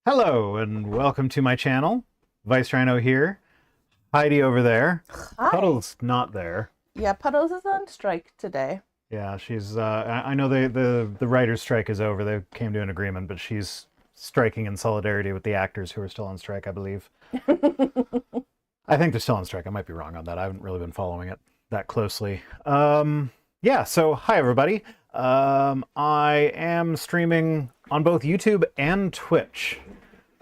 Hello and welcome to my channel. Vice Rhino here. Heidi over there. Hi. Puddle's not there. Yeah, Puddles is on strike today. Yeah, she's I know the writer's strike is over. They came to an agreement, but she's striking in solidarity with the actors who are still on strike, I believe. I think they're still on strike. I might be wrong on that. I haven't really been following it that closely. Yeah, so hi everybody. I am streaming on both YouTube and Twitch.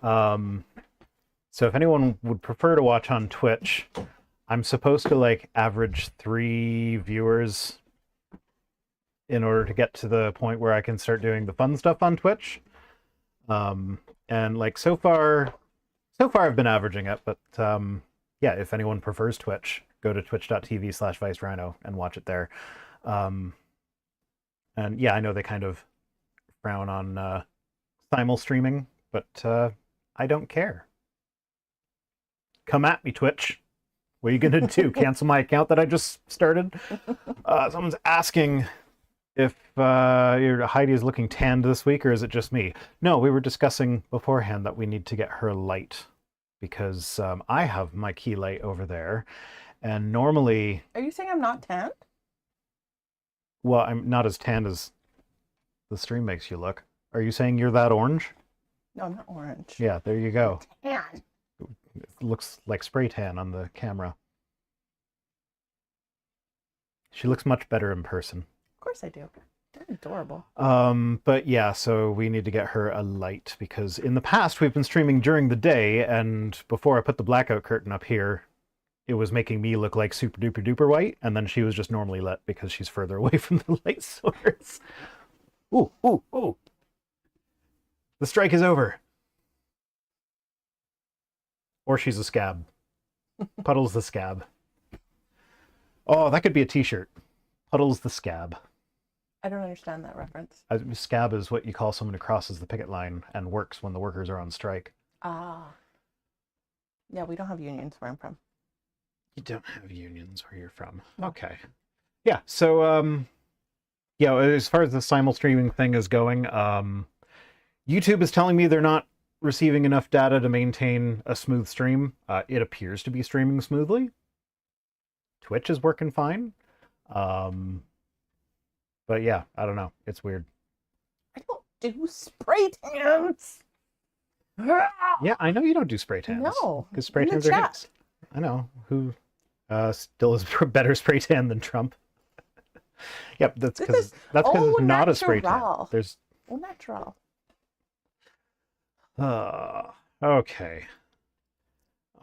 So if anyone would prefer to watch on Twitch, I'm supposed to like average 3 viewers in order to get to the point where I can start doing the fun stuff on Twitch. And like so far I've been averaging it, but yeah, if anyone prefers Twitch, go to twitch.tv/vicerhino and watch it there. And yeah, I know they kind of frown on simul streaming, but I don't care. Come at me, Twitch. What are you gonna do? Cancel my account that I just started? Someone's asking if Heidi is looking tanned this week, or is it just me? No, we were discussing beforehand that we need to get her light, because I have my key light over there, and normally... Are you saying I'm not tanned? Well, I'm not as tanned as the stream makes you look. Are you saying you're that orange? No, I'm not orange. Yeah, there you go. Tan. It looks like spray tan on the camera. She looks much better in person. Of course I do. They're adorable. But yeah, so we need to get her a light, because in the past we've been streaming during the day, and before I put the blackout curtain up here, it was making me look like super duper duper white, and then she was just normally lit because she's further away from the light source. Ooh, ooh, ooh. The strike is over. Or she's a scab. Puddle's the scab. Oh, that could be a t-shirt. Puddle's the scab. I don't understand that reference. Scab is what you call someone who crosses the picket line and works when the workers are on strike. Ah. Yeah, we don't have unions where I'm from. You don't have unions where you're from. Okay. Yeah, so, yeah, as far as the simul streaming thing is going, YouTube is telling me they're not receiving enough data to maintain a smooth stream. It appears to be streaming smoothly. Twitch is working fine. But yeah, I don't know. It's weird. I don't do spray tans. Yeah, I know you don't do spray tans. No. Because spray tans are hits. I know. Who still is better spray tan than Trump? Yep, that's because it's not a spray tan. There's natural. Okay.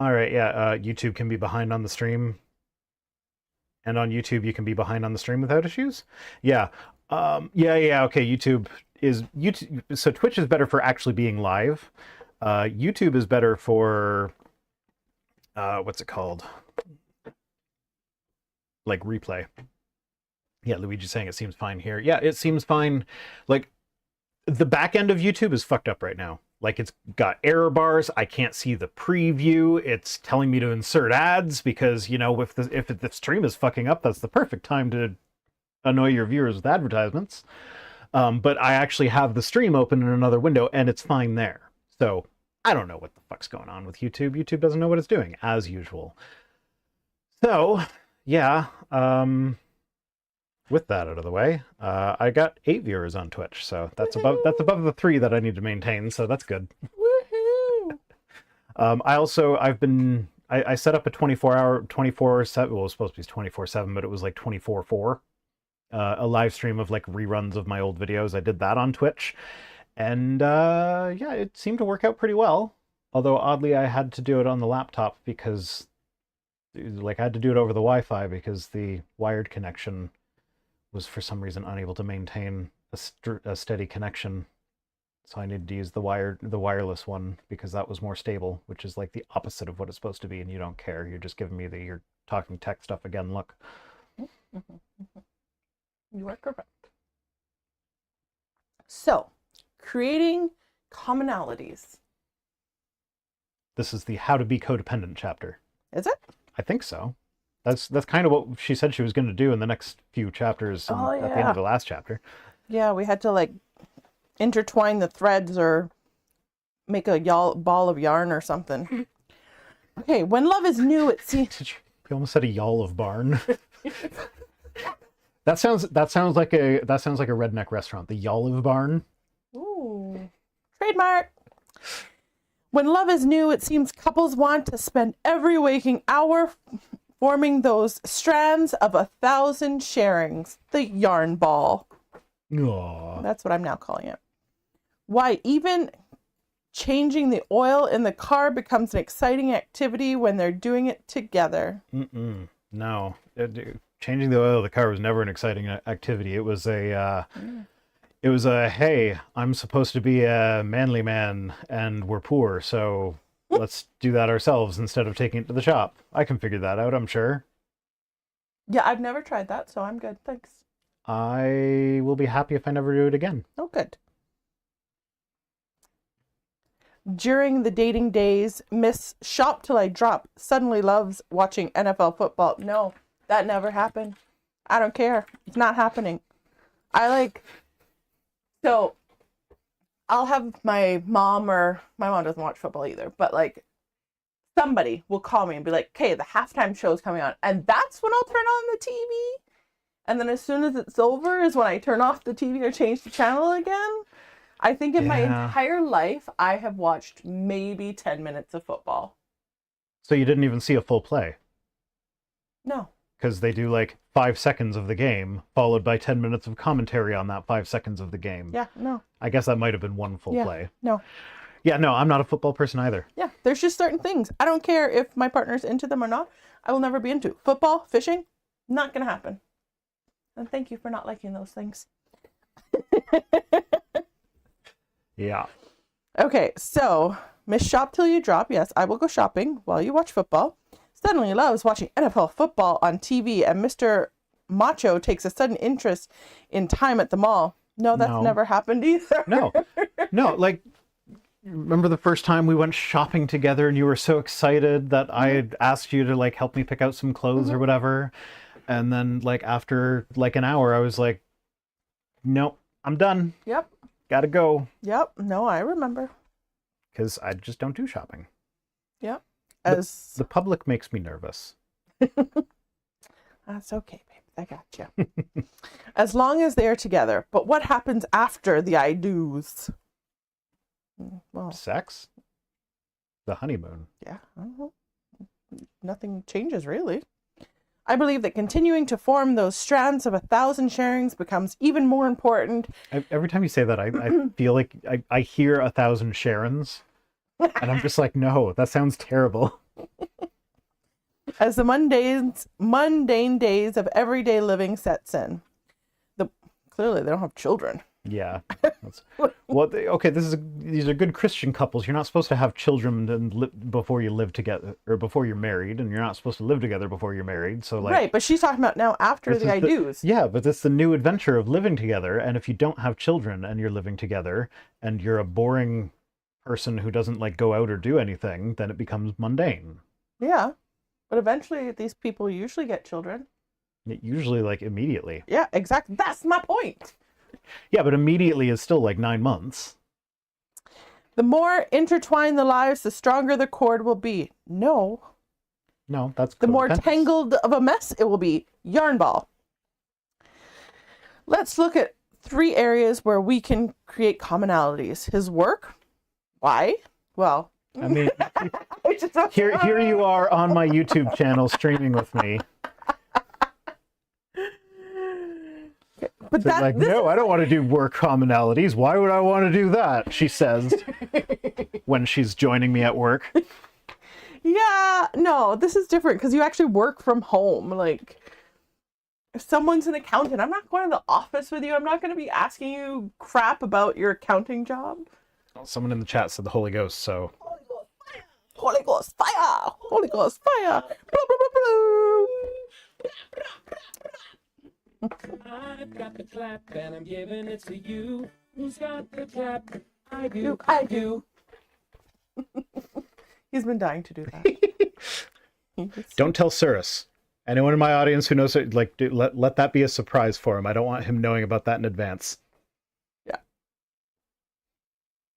All right, yeah, YouTube can be behind on the stream. And on YouTube you can be behind on the stream without issues? Yeah. Yeah, okay, YouTube, so Twitch is better for actually being live. YouTube is better for what's it called? Like replay. Yeah, Luigi's saying it seems fine here. Yeah, it seems fine. Like, the back end of YouTube is fucked up right now. Like, it's got error bars. I can't see the preview. It's telling me to insert ads because, you know, if the stream is fucking up, that's the perfect time to annoy your viewers with advertisements. But I actually have the stream open in another window, and it's fine there. So, I don't know what the fuck's going on with YouTube. YouTube doesn't know what it's doing, as usual. So, yeah, with that out of the way, I got 8 viewers on Twitch, so that's above the 3 that I need to maintain, so that's good. Woohoo! I set up a 24-hour, 24/7, well, it was supposed to be 24/7, but it was like 24/4, a live stream of like reruns of my old videos. I did that on Twitch, and yeah, it seemed to work out pretty well. Although oddly, I had to do it on the laptop because, like, I had to do it over the Wi-Fi because the wired connection was for some reason unable to maintain a steady connection. So I needed to use the wireless one because that was more stable, which is like the opposite of what it's supposed to be, and you don't care. You're just giving me you're talking tech stuff again, look. You are correct. So, creating commonalities. This is the How to Be Codependent chapter. Is it? I think so. That's kind of what she said she was going to do in the next few chapters at the end of the last chapter. Yeah, we had to like intertwine the threads or make a ball of yarn or something. Okay, when love is new, it seems. You almost said a y'all of barn. That sounds like a redneck restaurant. The y'all of barn. Ooh, trademark. When love is new, it seems couples want to spend every waking hour forming those strands of 1,000 sharings. The yarn ball. Aww. That's what I'm now calling it. Why, even changing the oil in the car becomes an exciting activity when they're doing it together. No. Changing the oil of the car was never an exciting activity. It was a, hey, I'm supposed to be a manly man and we're poor, so let's do that ourselves instead of taking it to the shop. I can figure that out, I'm sure. Yeah, I've never tried that, so I'm good. Thanks. I will be happy if I never do it again. Oh, good. During the dating days, Miss Shop Till I Drop suddenly loves watching NFL football. No, that never happened. I don't care. It's not happening. So I'll have my mom, or my mom doesn't watch football either, but like somebody will call me and be like, okay, the halftime show is coming on. And that's when I'll turn on the TV. And then as soon as it's over is when I turn off the TV or change the channel again. I think in my entire life, I have watched maybe 10 minutes of football. So you didn't even see a full play? No. Because they do like 5 seconds of the game, followed by 10 minutes of commentary on that 5 seconds of the game. Yeah, no. I guess that might have been one full play. No. Yeah, no, I'm not a football person either. Yeah, there's just certain things. I don't care if my partner's into them or not. I will never be into football, fishing. Not going to happen. And thank you for not liking those things. Yeah. Okay, so Miss Shop Till You Drop. Yes, I will go shopping while you watch football. Suddenly loves watching NFL football on TV, and Mr. Macho takes a sudden interest in time at the mall. No, that's never happened either. No, like, remember the first time we went shopping together and you were so excited that I had asked you to like help me pick out some clothes or whatever, and then like after like an hour I was like, nope, I'm done. Yep. Gotta go. Yep. No, I remember. Because I just don't do shopping. Yep. The public makes me nervous. That's okay, babe. I got you. As long as they're together. But what happens after the I do's? Well, sex? The honeymoon. Yeah. I don't know. Nothing changes, really. I believe that continuing to form those strands of 1,000 sharings becomes even more important. Every time you say that, I feel like I hear 1,000 Sharons, and I'm just like, no, that sounds terrible. As the mundane days of everyday living sets in. Clearly, they don't have children. Yeah. These are good Christian couples. You're not supposed to have children before you live together, or before you're married, and you're not supposed to live together before you're married. So like, right, but she's talking about now after the I do's. Yeah, but it's the new adventure of living together. And if you don't have children and you're living together, and you're a boring person who doesn't like go out or do anything, then it becomes mundane. Yeah, but eventually these people usually get children. Usually, like immediately. Yeah, exactly. That's my point. Yeah, but immediately is still like 9 months. The more intertwined the lives, the stronger the cord will be. No, that's the more tangled of a mess it will be. Yarn ball. Let's look at 3 areas where we can create commonalities. His work. Why? Well, I mean, here you are on my YouTube channel streaming with me. But like, no, I don't want to do work commonalities. Why would I want to do that? She says when she's joining me at work. Yeah, no, this is different because you actually work from home. Like, if someone's an accountant, I'm not going to the office with you. I'm not going to be asking you crap about your accounting job. Well, someone in the chat said the Holy Ghost, so. Holy Ghost fire! Holy Ghost fire! Blah, blah, blah, blah. I've got the clap and I'm giving it to you. Who's got the clap? I do. He's been dying to do that. Don't tell Cyrus. Anyone in my audience who knows it, like, let that be a surprise for him. I don't want him knowing about that in advance. Yeah.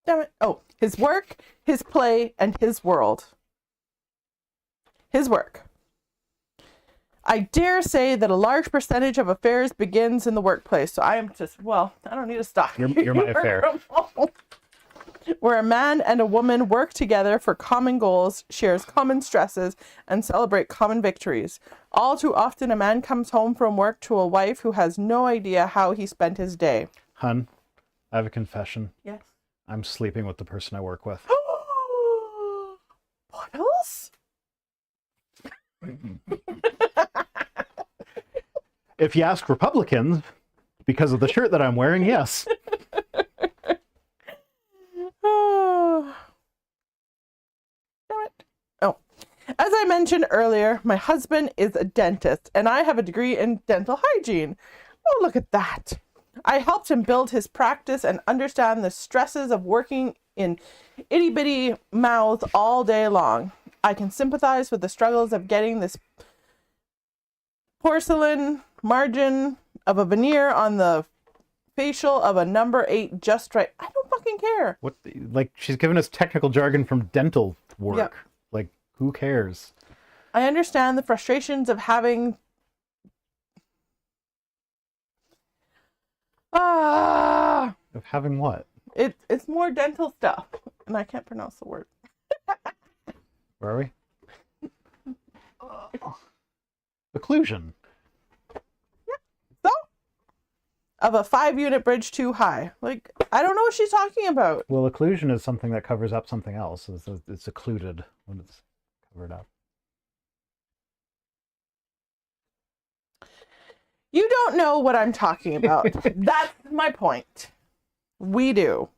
Damn it. Oh, his work, his play, and his world. His work. I dare say that a large percentage of affairs begins in the workplace. So I am just, well, I don't need to stop. You're my affair. Where a man and a woman work together for common goals, shares common stresses, and celebrate common victories. All too often, a man comes home from work to a wife who has no idea how he spent his day. Hun, I have a confession. Yes. I'm sleeping with the person I work with. What else? If you ask Republicans, because of the shirt that I'm wearing, yes. Oh. Damn it. Oh. As I mentioned earlier, my husband is a dentist, and I have a degree in dental hygiene. Oh, look at that. I helped him build his practice and understand the stresses of working in itty-bitty mouths all day long. I can sympathize with the struggles of getting this porcelain margin of a veneer on the facial of a number 8 just right. I don't fucking care. What? Like, she's giving us technical jargon from dental work. Yep. Like, who cares? I understand the frustrations of having Of having what? it's more dental stuff, and I can't pronounce the word. Where are we? Occlusion. So, of a 5-unit bridge too high. Like, I don't know what she's talking about. Well, occlusion is something that covers up something else. It's occluded when it's covered up. You don't know what I'm talking about. That's my point. We do.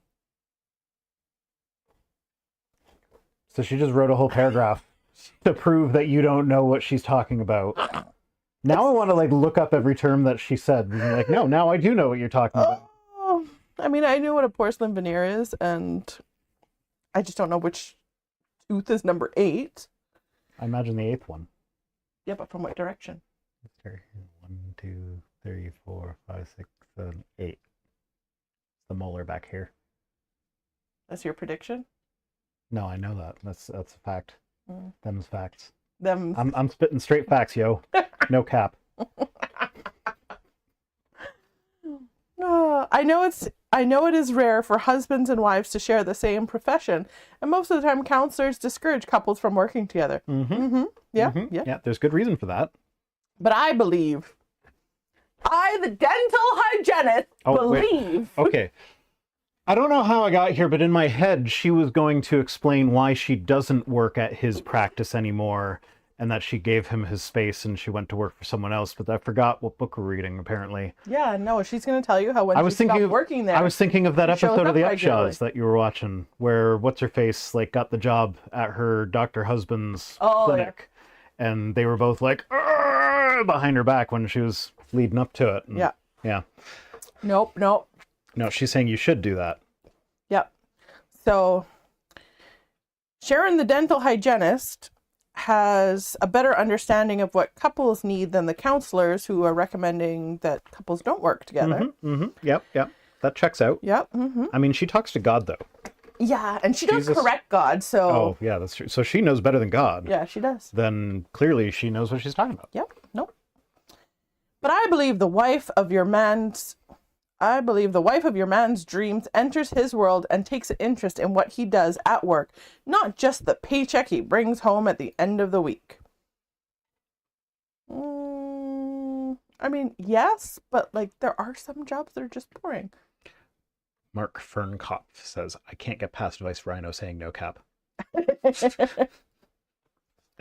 So she just wrote a whole paragraph to prove that you don't know what she's talking about. Now I want to like look up every term that she said. And like, no, now I do know what you're talking about. Oh, I mean, I knew what a porcelain veneer is, and I just don't know which tooth is number 8. I imagine the 8th one. Yeah, but from what direction? 1, 2, 3, 4, 5, 6, 7, 8. The molar back here. That's your prediction? No, I know that. That's a fact. Mm. Them's facts. Them. I'm spitting straight facts, yo. No cap. I know it is rare for husbands and wives to share the same profession, and most of the time counselors discourage couples from working together. Mm-hmm. Yeah, Mm-hmm. yeah. Yeah, there's good reason for that. But I believe, the dental hygienist, believe. Okay. I don't know how I got here, but in my head, she was going to explain why she doesn't work at his practice anymore, and that she gave him his space and she went to work for someone else. But I forgot what book we're reading, apparently. Yeah, no, she's going to tell you how when she stopped working there. I was thinking of that she shows episode of up The regularly. Upshaws that you were watching, where what's-her-face like got the job at her doctor husband's clinic. Yeah. And they were both like, "Argh!" behind her back when she was leading up to it. And, Yeah. Yeah. Nope. No, she's saying you should do that. Yep. So, Sharon, the dental hygienist, has a better understanding of what couples need than the counselors who are recommending that couples don't work together. Mm-hmm, mm-hmm. Yep. That checks out. Yep. Mm-hmm. I mean, she talks to God, though. Yeah, and she does Jesus. correct God, so... Oh, yeah, that's true. So she knows better than God. Yeah, she does. Then clearly she knows what she's talking about. Yep. Nope. But I believe the wife of your man's dreams enters his world and takes an interest in what he does at work, not just the paycheck he brings home at the end of the week. I mean, yes, but like there are some jobs that are just boring. Mark Fernkopf says, I can't get past Vice Rhino saying no cap.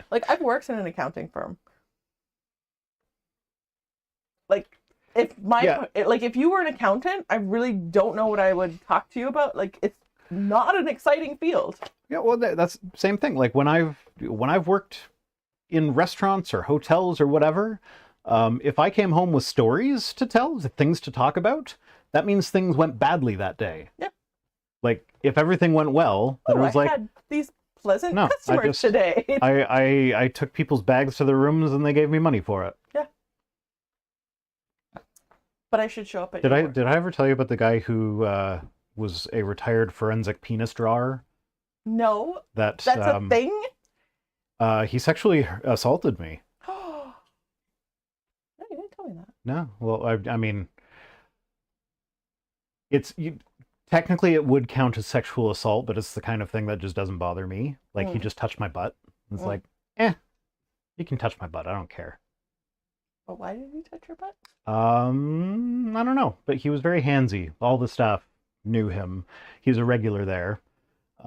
Like, I've worked in an accounting firm. Like, if you were an accountant, I really don't know what I would talk to you about. Like, it's not an exciting field. Yeah, well, that's the same thing. Like when I've worked in restaurants or hotels or whatever, if I came home with stories to tell, things to talk about, that means things went badly that day. Yeah. Like if everything went well, then it was I had these pleasant No, customers today. I took people's bags to their rooms and they gave me money for it. Yeah. But I should show up at Did your I work. ever tell you about the guy who was a retired forensic penis drawer. No, That that's a thing. he sexually assaulted me. No, you didn't tell me that. No, well, I mean, technically it would count as sexual assault, but it's the kind of thing that just doesn't bother me. Like he just touched my butt. It's like, you can touch my butt. I don't care. But why did he touch your butt? I don't know, but he was very handsy. All the staff knew him. He was a regular there.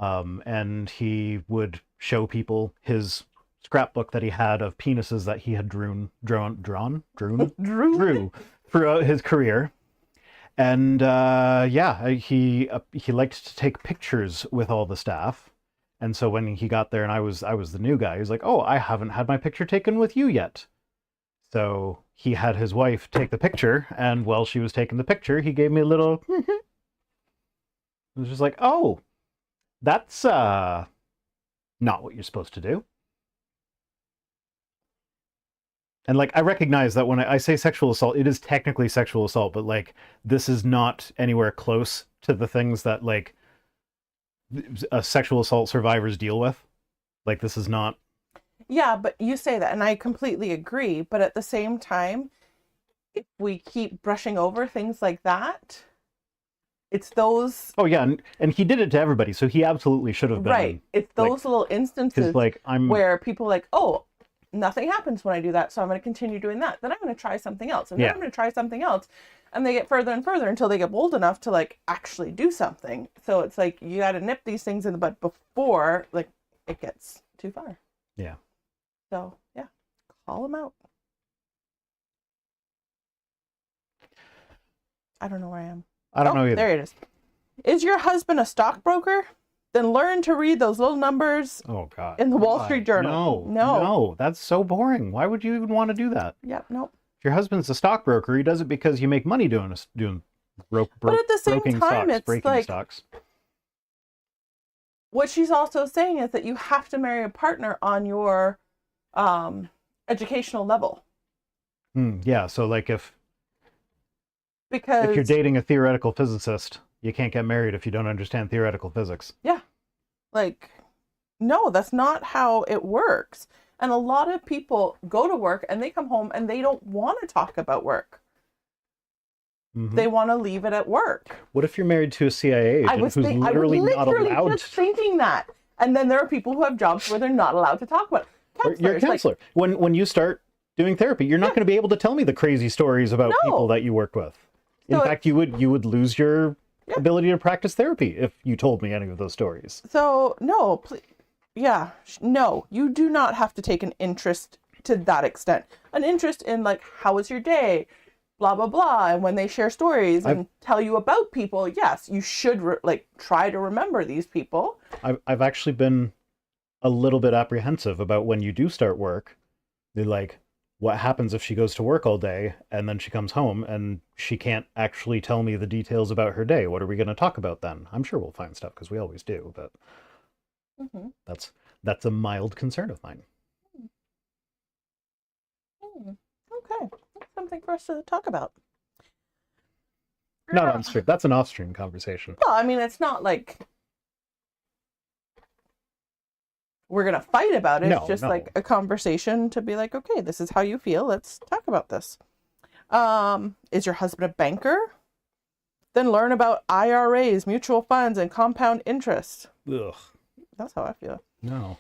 And he would show people his scrapbook that he had of penises that he had drew throughout his career. And he liked to take pictures with all the staff. And so when he got there and I was the new guy, he was like, "Oh, I haven't had my picture taken with you yet." So he had his wife take the picture, and while she was taking the picture, he gave me a little it was just like, "Oh, that's not what you're supposed to do." And like, I recognize that when I say sexual assault, it is technically sexual assault, but like, this is not anywhere close to the things that like sexual assault survivors deal with. Like, this is not. Yeah, but you say that, and I completely agree. But at the same time, if we keep brushing over things like that, it's those. Oh yeah, and he did it to everybody, so he absolutely should have been. Right. It's those little instances like, where people are like, oh, nothing happens when I do that, so I'm going to continue doing that. Then I'm going to try something else, and then I'm going to try something else. And they get further and further until they get bold enough to like actually do something. So it's like you got to nip these things in the bud before like it gets too far. Yeah. So yeah, call them out. I don't know where I am. I don't know either. There it is. Is your husband a stockbroker? Then learn to read those little numbers. Oh God. In the Wall Street Journal. No, that's so boring. Why would you even want to do that? Yep. Nope. If your husband's a stockbroker, he does it because you make money doing but at the same broking time, stocks, it's breaking like stocks. What she's also saying is that you have to marry a partner on your educational level. Yeah. So like if Because you're dating a theoretical physicist, you can't get married if you don't understand theoretical physics. Yeah. Like, no, that's not how it works. And a lot of people go to work and they come home and they don't want to talk about work. Mm-hmm. They want to leave it at work. What if you're married to a CIA agent who's literally not allowed? Just thinking that. And then there are people who have jobs where they're not allowed to talk about it. You're a counselor. Like, when you start doing therapy, you're not going to be able to tell me the crazy stories about people that you worked with. In fact, you would lose your ability to practice therapy if you told me any of those stories. So no, please. Yeah, no, you do not have to take an interest to that extent. An interest in like, how was your day? Blah, blah, blah. And when they share stories and tell you about people, yes, you should try to remember these people. I've actually been a little bit apprehensive about when you do start work. They're like, what happens if she goes to work all day and then she comes home and she can't actually tell me the details about her day? What are we going to talk about then? I'm sure we'll find stuff because we always do, but that's a mild concern of mine. Okay, that's something for us to talk about. Not on stream. That's an off-stream conversation. Well, I mean, it's not like we're going to fight about it. It's just like a conversation to be like, okay, this is how you feel. Let's talk about this. Is your husband a banker? Then learn about IRAs, mutual funds, and compound interest. Ugh. That's how I feel. No.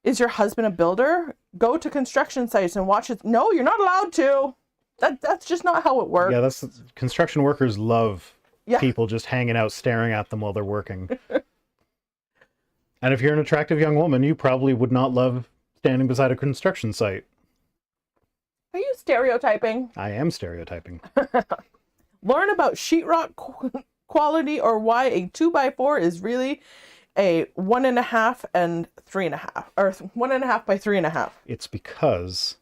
Is your husband a builder? Go to construction sites and watch it. No, you're not allowed to. That's just not how it works. Yeah, construction workers love people just hanging out, staring at them while they're working. And if you're an attractive young woman, you probably would not love standing beside a construction site. Are you stereotyping? I am stereotyping. Learn about sheetrock quality or why a 2x4 is really a 1.5 and 3.5, or 1.5 by 3.5. It's because...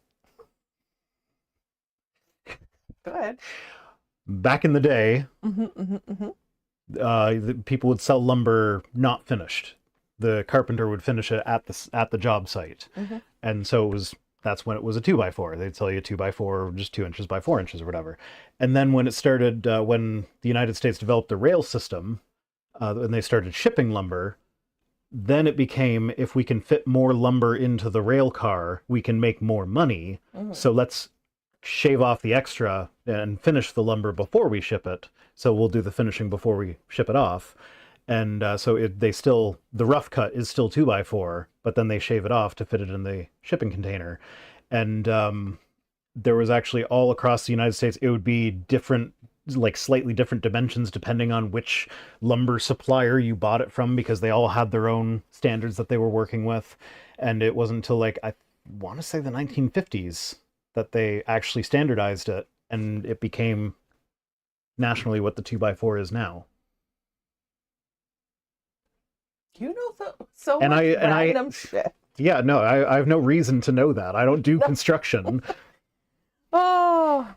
Go ahead. Back in the day, the people would sell lumber not finished. The carpenter would finish it at the job site. And so that's when it was a 2x4. They'd sell you a 2x4, just 2 inches by 4 inches or whatever. And then when it started, when the United States developed the rail system, and they started shipping lumber, then it became, if we can fit more lumber into the rail car, we can make more money. So let's shave off the extra and finish the lumber before we ship it. So we'll do the finishing before we ship it off. And the rough cut is still 2x4, but then they shave it off to fit it in the shipping container. And there was actually all across the United States, it would be different, like slightly different dimensions depending on which lumber supplier you bought it from, because they all had their own standards that they were working with. And it wasn't until like, I want to say the 1950s that they actually standardized it, and it became nationally what the 2x4 is now. You know so much random shit. Yeah, no, I have no reason to know that. I don't do construction. Oh.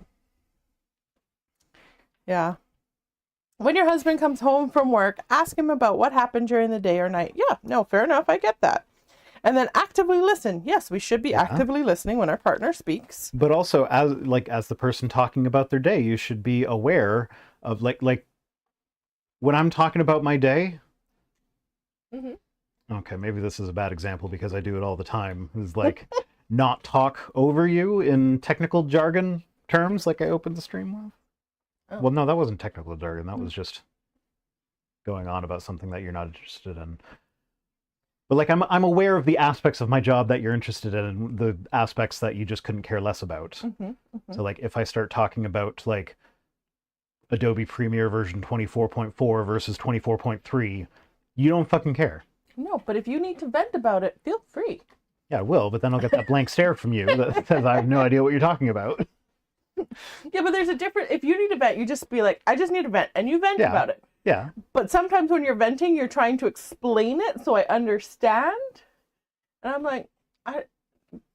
Yeah. When your husband comes home from work, ask him about what happened during the day or night. Yeah, no, fair enough. I get that. And then actively listen. Yes, we should be actively listening when our partner speaks. But also, as the person talking about their day, you should be aware of like when I'm talking about my day. Okay, maybe this is a bad example because I do it all the time. Is like not talk over you in technical jargon terms, like I opened the stream with. Oh. Well, no, that wasn't technical jargon. That was just going on about something that you're not interested in. But like I'm aware of the aspects of my job that you're interested in, and the aspects that you just couldn't care less about. So like if I start talking about like Adobe Premiere version 24.4 versus 24.3, you don't fucking care. No, but if you need to vent about it, feel free. Yeah, I will, but then I'll get that blank stare from you that says I have no idea what you're talking about. Yeah, but there's a different, if you need to vent, you just be like, I just need to vent, and you vent about it. Yeah. But sometimes when you're venting, you're trying to explain it so I understand. And I'm like,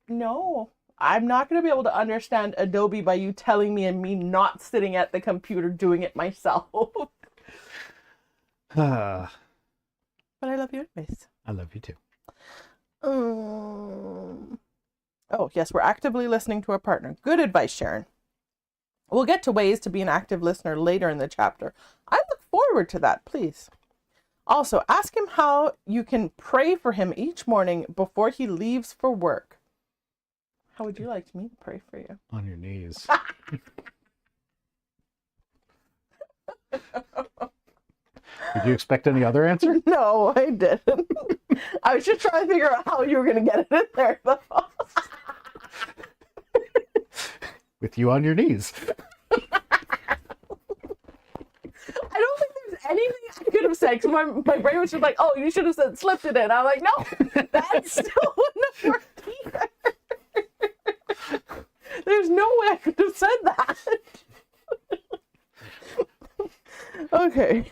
no, I'm not going to be able to understand Adobe by you telling me and me not sitting at the computer doing it myself. But I love you anyways. I love you too. Oh, yes, we're actively listening to our partner. Good advice, Sharon. We'll get to ways to be an active listener later in the chapter. I look forward to that, please. Also, ask him how you can pray for him each morning before he leaves for work. How would you like me to pray for you? On your knees. Did you expect any other answer? No, I didn't. I was just trying to figure out how you were going to get it in there. With you on your knees. I don't think there's anything I could have said, because my brain was just like, oh, you should have said slipped it in. I'm like, no, that still wouldn't have worked either. There's no way I could have said that. Okay.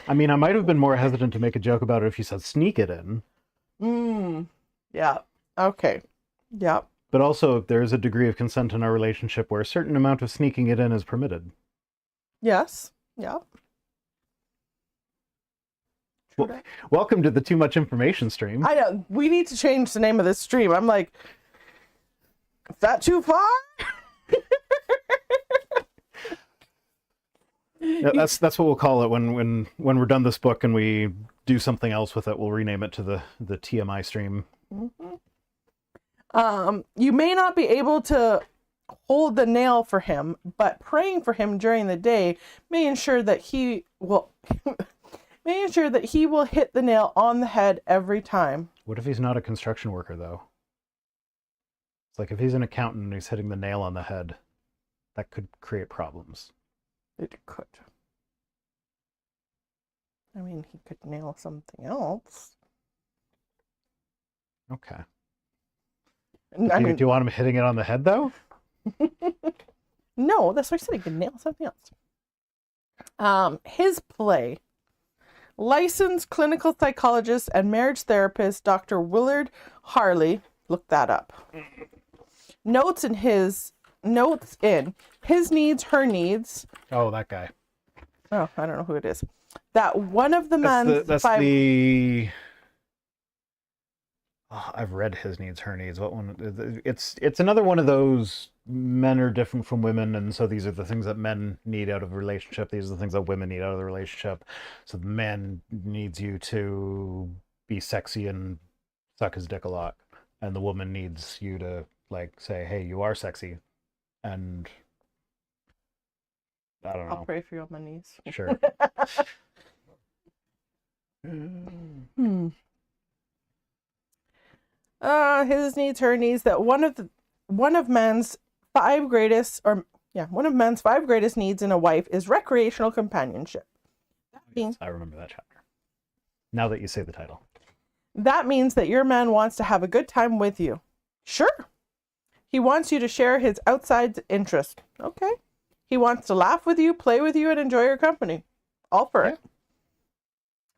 I mean, I might have been more hesitant to make a joke about it if you said sneak it in. Yeah. Okay. Yeah. But also, there is a degree of consent in our relationship where a certain amount of sneaking it in is permitted. Yes. Yeah. Welcome to the Too Much Information stream. I know. We need to change the name of this stream. I'm like, is that too far? Yeah, that's what we'll call it when we're done this book and we do something else with it. We'll rename it to the TMI stream. You may not be able to hold the nail for him, but praying for him during the day may ensure that he will hit the nail on the head every time. What if he's not a construction worker though? It's like if he's an accountant and he's hitting the nail on the head, that could create problems. It could. I mean, he could nail something else. Okay. Do you want him hitting it on the head, though? No, that's what I said. He could nail something else. His play. Licensed clinical psychologist and marriage therapist, Dr. Willard Harley. Look that up. Notes in his needs, her needs. Oh, that guy. Oh, I don't know who it is. That one of the men's that's the Oh, I've read His Needs, Her Needs. What one? It's another one of those men are different from women, and so these are the things that men need out of a relationship. These are the things that women need out of the relationship. So the man needs you to be sexy and suck his dick a lot, and the woman needs you to like say, "Hey, you are sexy," and I don't I'll know. pray for you on my knees. Sure. Hmm. His needs, her needs. That one of man's five greatest needs in a wife is recreational companionship. Yes, I remember that chapter. Now that you say the title. That means that your man wants to have a good time with you. Sure. He wants you to share his outside interest. Okay. He wants to laugh with you, play with you, and enjoy your company. All for it.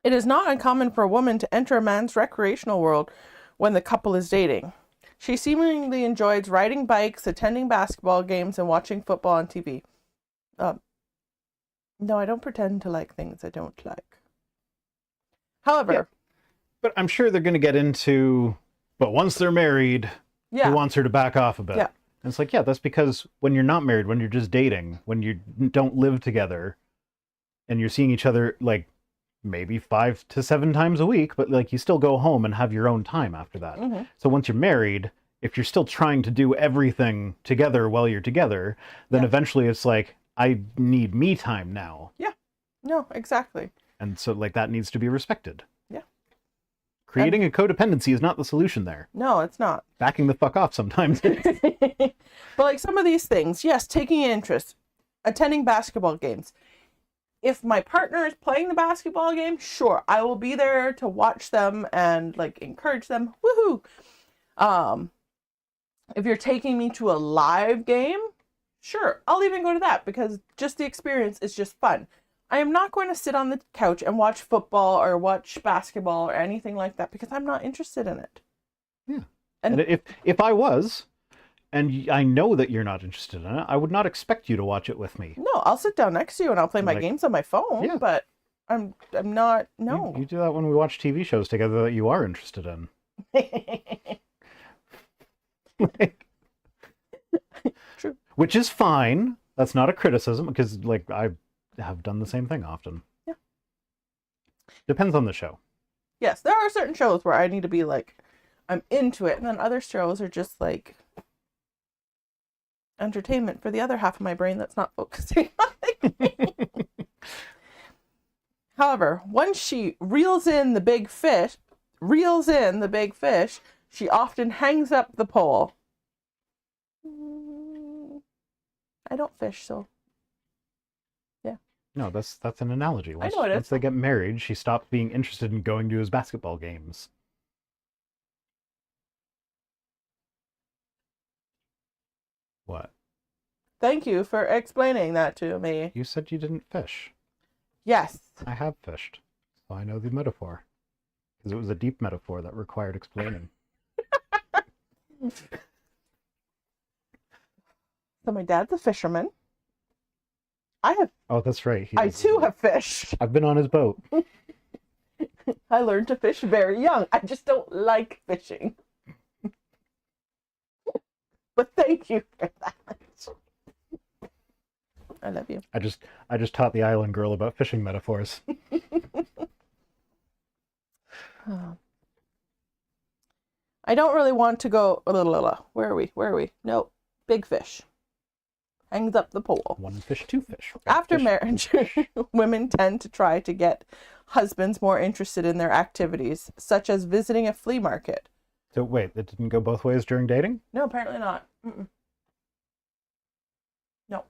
It is not uncommon for a woman to enter a man's recreational world when the couple is dating. She seemingly enjoys riding bikes, attending basketball games, and watching football on TV. No, I don't pretend to like things I don't like. However... Yeah. But I'm sure they're going to get into, but once they're married, he wants her to back off a bit. Yeah. And it's like, yeah, that's because when you're not married, when you're just dating, when you don't live together, and you're seeing each other like maybe 5 to 7 times a week, but like you still go home and have your own time after that. Mm-hmm. So once you're married, if you're still trying to do everything together while you're together, then eventually it's like, I need me time now. Yeah. No, exactly. And so like that needs to be respected. Yeah. Creating a codependency is not the solution there. No, it's not. Backing the fuck off sometimes. But like some of these things, yes, taking interest, attending basketball games. If my partner is playing the basketball game, sure, I will be there to watch them and like encourage them. Woohoo! If you're taking me to a live game, sure, I'll even go to that because just the experience is just fun. I am not going to sit on the couch and watch football or watch basketball or anything like that because I'm not interested in it. Yeah. And if I was, and I know that you're not interested in it, I would not expect you to watch it with me. No, I'll sit down next to you and I'll play my games on my phone, yeah. but I'm not, no. You do that when we watch TV shows together that you are interested in. True. Which is fine. That's not a criticism because like I have done the same thing often. Yeah. Depends on the show. Yes, there are certain shows where I need to be like, I'm into it, and then other shows are just like entertainment for the other half of my brain that's not focusing on it. However, once she reels in the big fish, she often hangs up the pole. I don't fish, so yeah. No, that's an analogy. I know it is. Once they get married, she stopped being interested in going to his basketball games. What? Thank you for explaining that to me. You said you didn't fish. Yes. I have fished, so I know the metaphor. Because it was a deep metaphor that required explaining. So my dad's a fisherman. Oh, that's right. I too have fished. I've been on his boat. I learned to fish very young. I just don't like fishing. But thank you for that. I love you. I just taught the island girl about fishing metaphors. I don't really want to go. Where are we? No, big fish. Hangs up the pole. One fish, two fish. After marriage, women tend to try to get husbands more interested in their activities, such as visiting a flea market. So wait, it didn't go both ways during dating? No, apparently not. No.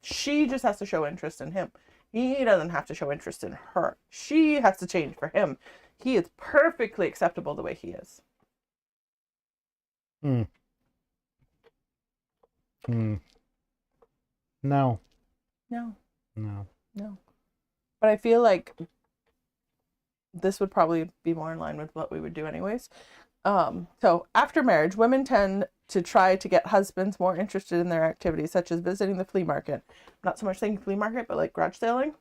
She just has to show interest in him. He doesn't have to show interest in her. She has to change for him. He is perfectly acceptable the way he is. No. But I feel like this would probably be more in line with what we would do anyways. So after marriage, women tend to try to get husbands more interested in their activities, such as visiting the flea market. Not so much thinking flea market, but like garage sailing.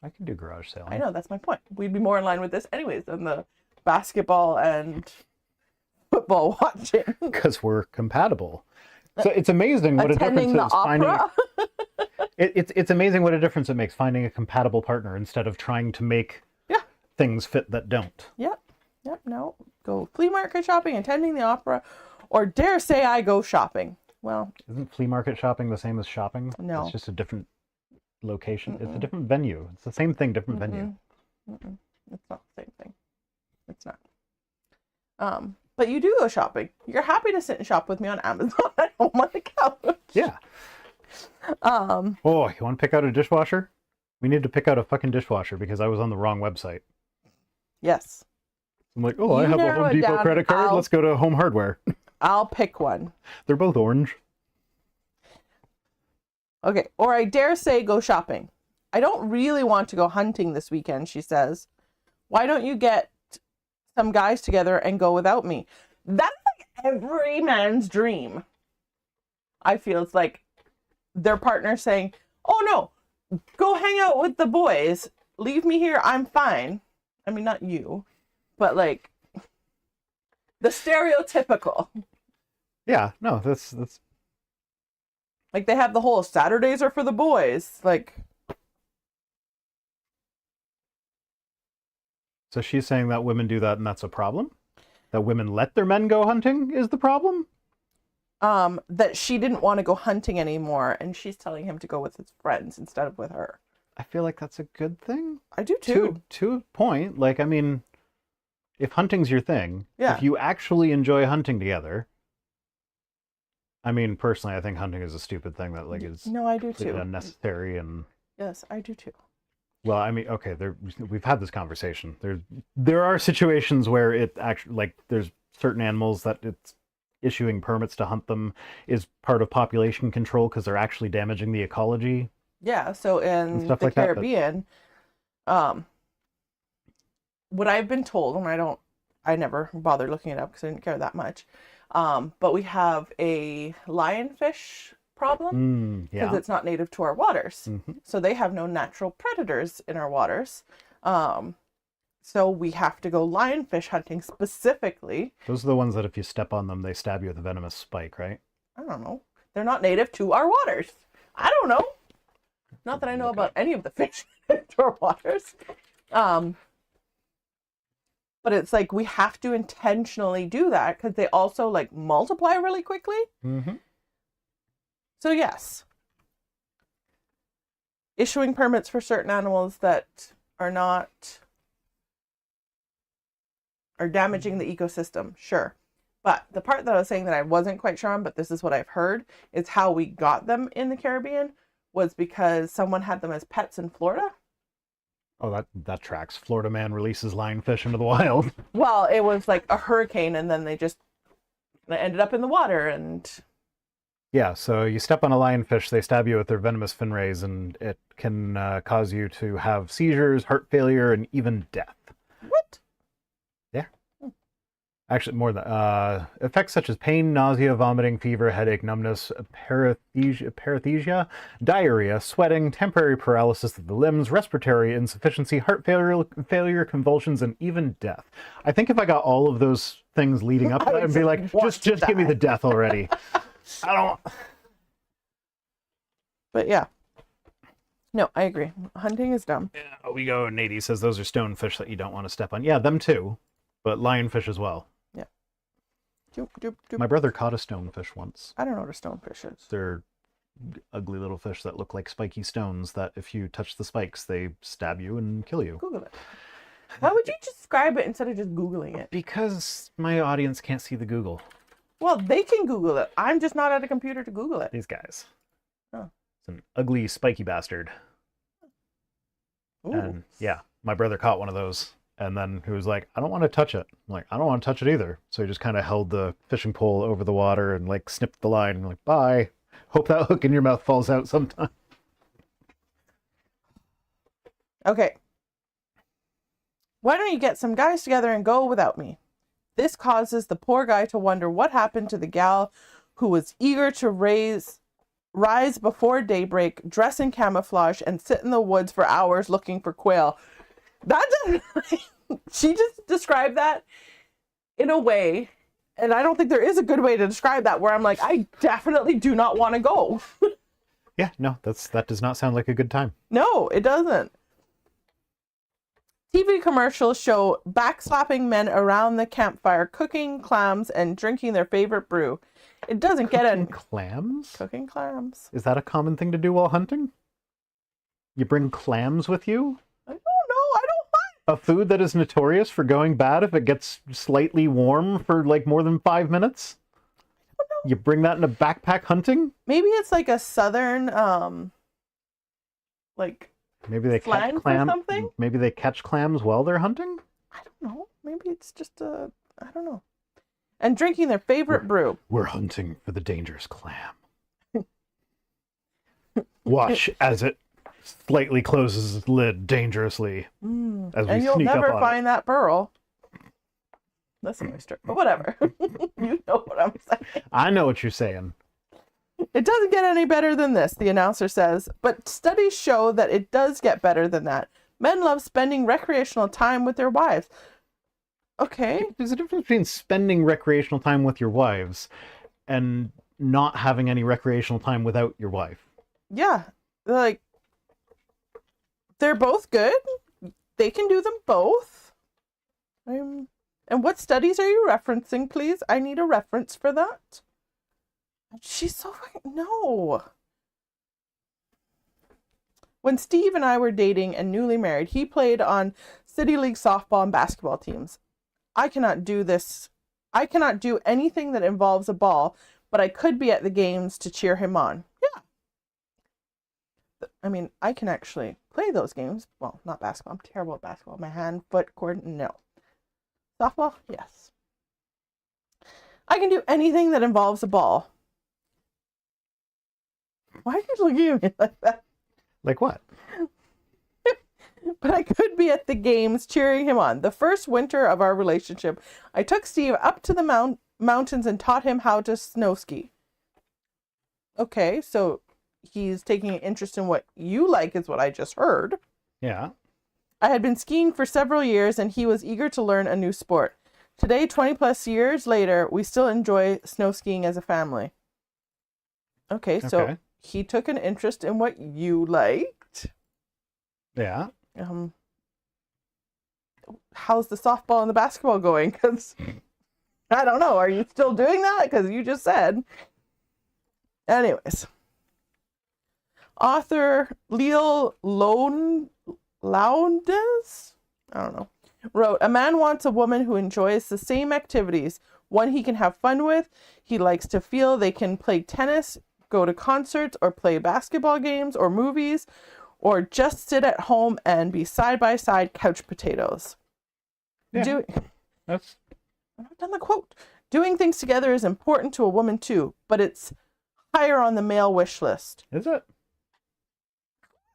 I can do garage sailing. I know, that's my point. We'd be more in line with this anyways than the basketball and football watching. Because we're compatible. So it's amazing what a difference Attending the is finding. opera. It's amazing what a difference it makes finding a compatible partner instead of trying to make things fit that don't. Yep. No, go flea market shopping, attending the opera, or dare say I go shopping. Well, Isn't flea market shopping the same as shopping? No. It's just a different location. It's a different venue. It's the same thing, different venue. it's not the same thing. It's not. But you do go shopping. You're happy to sit and shop with me on Amazon at home on the couch. Yeah. Oh, you want to pick out a dishwasher? We need to pick out a fucking dishwasher because I was on the wrong website. Yes. I'm like, oh, I You have a narrow Home it Depot down. credit card. Let's go to Home Hardware. I'll pick one. They're both orange. Okay. Or I dare say go shopping. I don't really want to go hunting this weekend, she says. Why don't you get some guys together and go without me? That's like every man's dream. I feel it's like their partner saying, oh no, go hang out with the boys. Leave me here. I'm fine. I mean, not you, but like the stereotypical. Yeah, no, that's Like they have the whole Saturdays are for the boys. Like, so she's saying that women do that and that's a problem? That women let their men go hunting is the problem? that she didn't want to go hunting anymore, and she's telling him to go with his friends instead of with her. I feel like that's a good thing. I do too. To a point. Like, I mean, if hunting's your thing, Yeah. if you actually enjoy hunting together, I mean, personally, I think hunting is a stupid thing that, like, is No, I do completely too. unnecessary and... Yes, I do too. Well, I mean, okay, we've had this conversation. There are situations where it actually, like, there's certain animals that it's issuing permits to hunt them is part of population control because they're actually damaging the ecology. Yeah, so in stuff the like that, but- Caribbean, what I've been told, and I never bothered looking it up because I didn't care that much, but we have a lionfish problem because Yeah. it's not native to our waters. Mhm. So they have no natural predators in our waters. So we have to go lionfish hunting specifically. Those are the ones that if you step on them, they stab you with a venomous spike, right? I don't know. They're not native to our waters. I don't know. Not that I know about any of the fish native to our waters. But it's like we have to intentionally do that because they also like multiply really quickly. Mm-hmm. So yes, issuing permits for certain animals that are damaging the ecosystem, sure. But the part that I was saying that I wasn't quite sure on, but this is what I've heard, is how we got them in the Caribbean was because someone had them as pets in Florida. Oh, that tracks. Florida man releases lionfish into the wild. Well, it was like a hurricane and then they ended up in the water and... Yeah, so you step on a lionfish, they stab you with their venomous fin rays, and it can cause you to have seizures, heart failure, and even death. What? Yeah. Actually, more than effects such as pain, nausea, vomiting, fever, headache, numbness, paresthesia, diarrhea, sweating, temporary paralysis of the limbs, respiratory insufficiency, heart failure, convulsions, and even death. I think if I got all of those things leading up to that, I'd be like, just give me the death already. I don't. But yeah. No, I agree. Hunting is dumb. Yeah, we go. Nady says those are stonefish that you don't want to step on. Yeah, them too, but lionfish as well. Yeah. Doop, doop, doop. My brother caught a stonefish once. I don't know what a stonefish is. They're ugly little fish that look like spiky stones that if you touch the spikes, they stab you and kill you. Google it. Why would you describe it instead of just Googling it? Because my audience can't see the Google. Well, they can Google it. I'm just not at a computer to Google it. These guys. Oh. It's an ugly, spiky bastard. Ooh. And yeah, my brother caught one of those. And then he was like, I don't want to touch it. I'm like, I don't want to touch it either. So he just kind of held the fishing pole over the water and like snipped the line. I'm like, bye. Hope that hook in your mouth falls out sometime. Okay. Why don't you get some guys together and go without me? This causes the poor guy to wonder what happened to the gal who was eager to rise before daybreak, dress in camouflage, and sit in the woods for hours looking for quail. That doesn't. She just described that in a way, and I don't think there is a good way to describe that, where I'm like, I definitely do not want to go. Yeah, no, that does not sound like a good time. No, it doesn't. TV commercials show backslapping men around the campfire, cooking clams and drinking their favorite brew. It doesn't get any clams. cooking clams. Is that a common thing to do while hunting? You bring clams with you? I don't know. I don't mind. A food that is notorious for going bad if it gets slightly warm for like more than 5 minutes? You bring that in a backpack hunting? Maybe it's like a southern, like Maybe they catch slang for something? Maybe they catch clams while they're hunting? I don't know. Maybe it's just a, I don't know. And drinking their favorite brew. We're hunting for the dangerous clam. Watch as it slightly closes its lid dangerously as we And you'll sneak never up on find that pearl. That's an oyster, but whatever. You know what I'm saying. I know what you're saying. It doesn't get any better than this, the announcer says, but studies show that it does get better than that. Men love spending recreational time with their wives. Okay. There's a difference between spending recreational time with your wives and not having any recreational time without your wife. Yeah. Like, they're both good. They can do them both. And what studies are you referencing, please? I need a reference for that. She's so fucking... No. When Steve and I were dating and newly married, he played on City League softball and basketball teams. I cannot do this. I cannot do anything that involves a ball, but I could be at the games to cheer him on. Yeah. I mean, I can actually play those games. Well, not basketball. I'm terrible at basketball. My hand, foot, coordinate, no. Softball? Yes. I can do anything that involves a ball. Why are you looking at me like that? Like what? But I could be at the games cheering him on. The first winter of our relationship, I took Steve up to the mountains and taught him how to snow ski. Okay, so he's taking an interest in what you like, is what I just heard. Yeah. I had been skiing for several years and he was eager to learn a new sport. Today, 20 plus years later, we still enjoy snow skiing as a family. Okay, so he took an interest in what you liked. Yeah. How's the softball and the basketball going? Because I don't know. Are you still doing that? Because you just said. Anyways. Author Leo Lowndes, I don't know, wrote, a man wants a woman who enjoys the same activities, one he can have fun with. He likes to feel they can play tennis, go to concerts, or play basketball games or movies, or just sit at home and be side-by-side couch potatoes. Yeah, that's... I've done the quote. Doing things together is important to a woman too, but it's higher on the male wish list. Is it?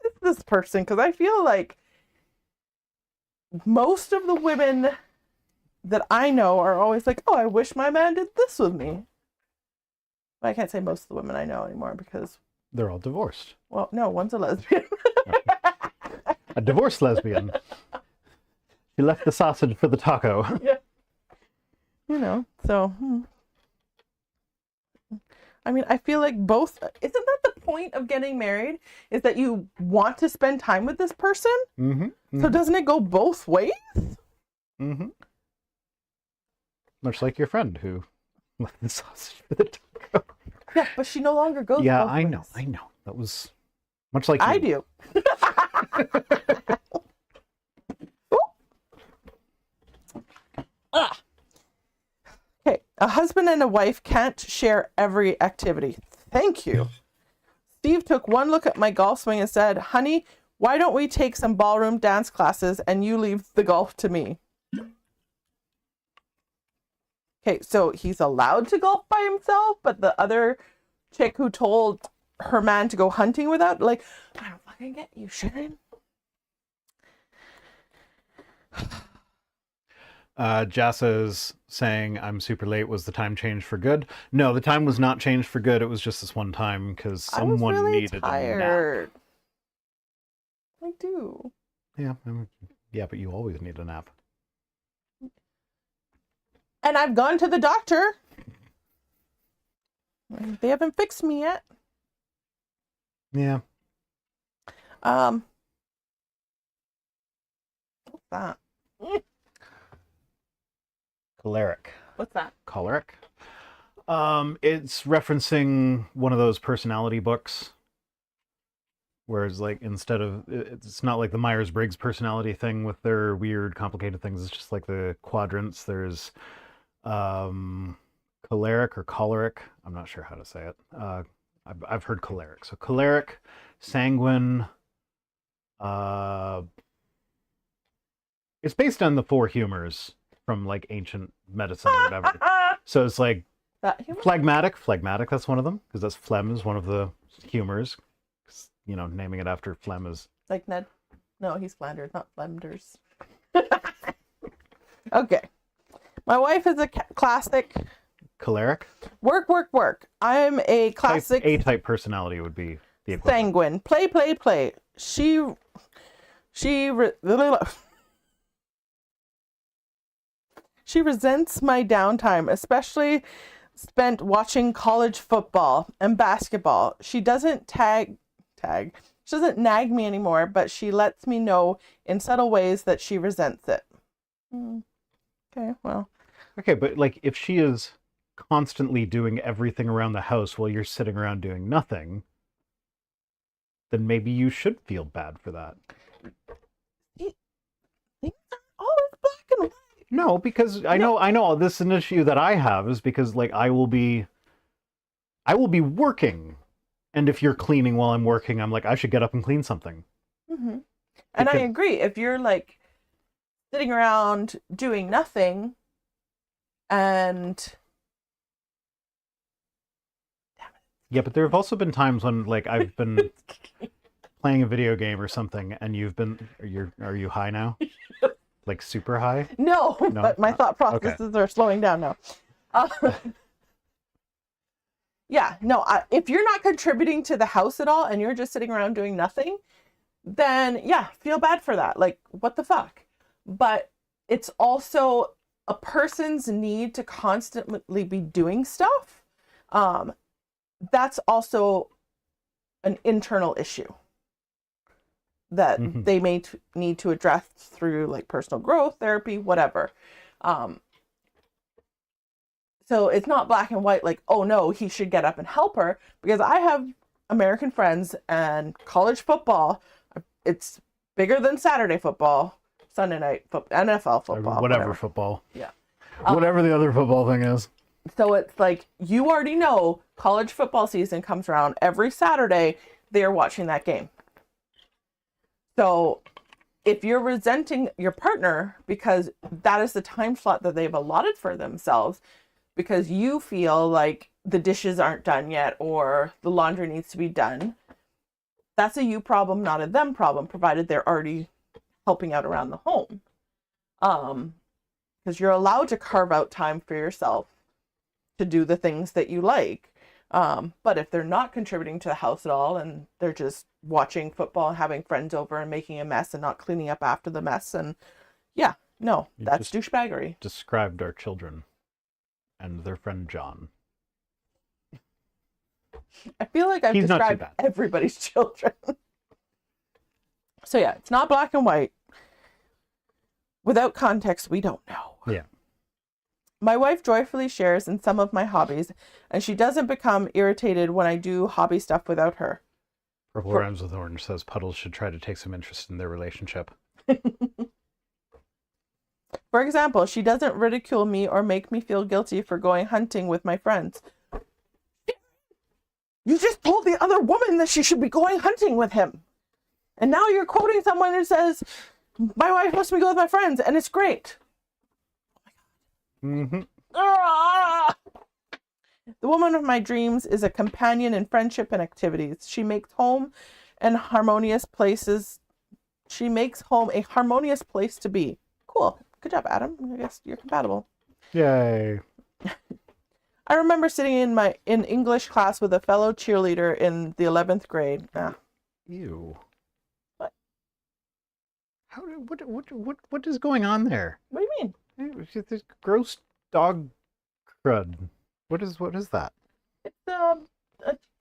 It's this person, because I feel like most of the women that I know are always like, oh, I wish my man did this with me. But I can't say most of the women I know anymore because... They're all divorced. Well, no, one's a lesbian. A divorced lesbian. She left the sausage for the taco. Yeah. You know, so... I mean, I feel like both... Isn't that the point of getting married? Is that you want to spend time with this person? Mm-hmm. Mm-hmm. So doesn't it go both ways? Mm-hmm. Much like your friend who left the sausage for the taco. Yeah, but she no longer goes Yeah, both I ways. know. I know. That was much like I you. do. Okay, a husband and a wife can't share every activity. Thank you. Steve took one look at my golf swing and said, honey, why don't we take some ballroom dance classes and you leave the golf to me? Okay, so he's allowed to golf by himself, but the other chick who told her man to go hunting without, like, I don't fucking get you, Sharon. Jassa's saying I'm super late. Was the time changed for good? No, the time was not changed for good. It was just this one time because someone I was really needed tired. a nap. I do. Yeah, Yeah, but you always need a nap. And I've gone to the doctor. They haven't fixed me yet. Yeah. What's that? Choleric. What's that? Choleric. It's referencing one of those personality books. Whereas, like, instead of, it's not like the Myers-Briggs personality thing with their weird, complicated things. It's just like the quadrants. There's choleric or choleric. I'm not sure how to say it. I've heard choleric. So choleric, sanguine. It's based on the four humors from like ancient medicine or whatever. So it's like That humor? phlegmatic. Phlegmatic, that's one of them, because that's phlegm is one of the humors. You know, naming it after phlegm is Like Ned? No, he's Flanders, not Flanders. Okay. My wife is a classic choleric. work. I'm a classic A-type personality would be the equivalent. sanguine. Play. She resents my downtime, especially spent watching college football and basketball. She doesn't she doesn't nag me anymore, but she lets me know in subtle ways that she resents it. Okay, well. Okay, but like if she is constantly doing everything around the house while you're sitting around doing nothing, then maybe you should feel bad for that. Things aren't always black and white. No, because I know this is an issue that I have is because like I will be working, and if you're cleaning while I'm working, I'm like I should get up and clean something. Mm-hmm. And I agree. If you're like sitting around doing nothing, and Yeah, but there have also been times when like I've been playing a video game or something, and are you high now? Like super high? No, but my thought Okay. processes are slowing down now. Yeah, no, if you're not contributing to the house at all and you're just sitting around doing nothing, then yeah, feel bad for that. Like, what the fuck? But it's also a person's need to constantly be doing stuff. That's also an internal issue that they may need to address through like personal growth, therapy, whatever. So it's not black and white, like, oh no, he should get up and help her, because I have American friends and college football. It's bigger than Saturday football, Sunday night football, NFL football, whatever football. Yeah. Whatever the other football thing is. So it's like, you already know college football season comes around every Saturday, they're watching that game. So if you're resenting your partner because that is the time slot that they've allotted for themselves, because you feel like the dishes aren't done yet or the laundry needs to be done, that's a you problem, not a them problem, provided they're already helping out around the home. Because you're allowed to carve out time for yourself to do the things that you like. But if they're not contributing to the house at all and they're just watching football and having friends over and making a mess and not cleaning up after the mess, and yeah, no, that's douchebaggery. Described our children and their friend John. I feel like I've described everybody's children. So yeah, it's not black and white. Without context, we don't know. Yeah. My wife joyfully shares in some of my hobbies, and she doesn't become irritated when I do hobby stuff without her. Purple Rhymes with Orange says Puddles should try to take some interest in their relationship. For example, she doesn't ridicule me or make me feel guilty for going hunting with my friends. You just told the other woman that she should be going hunting with him. And now you're quoting someone who says, my wife lets me go with my friends, and it's great. Mm-hmm. Ah! The woman of my dreams is a companion in friendship and activities. She makes home a harmonious place to be. Cool. Good job, Adam. I guess you're compatible. Yay. I remember sitting in English class with a fellow cheerleader in the 11th grade. Ew. What? What is going on there? What do you mean? It's just this gross dog crud. What is that? It's a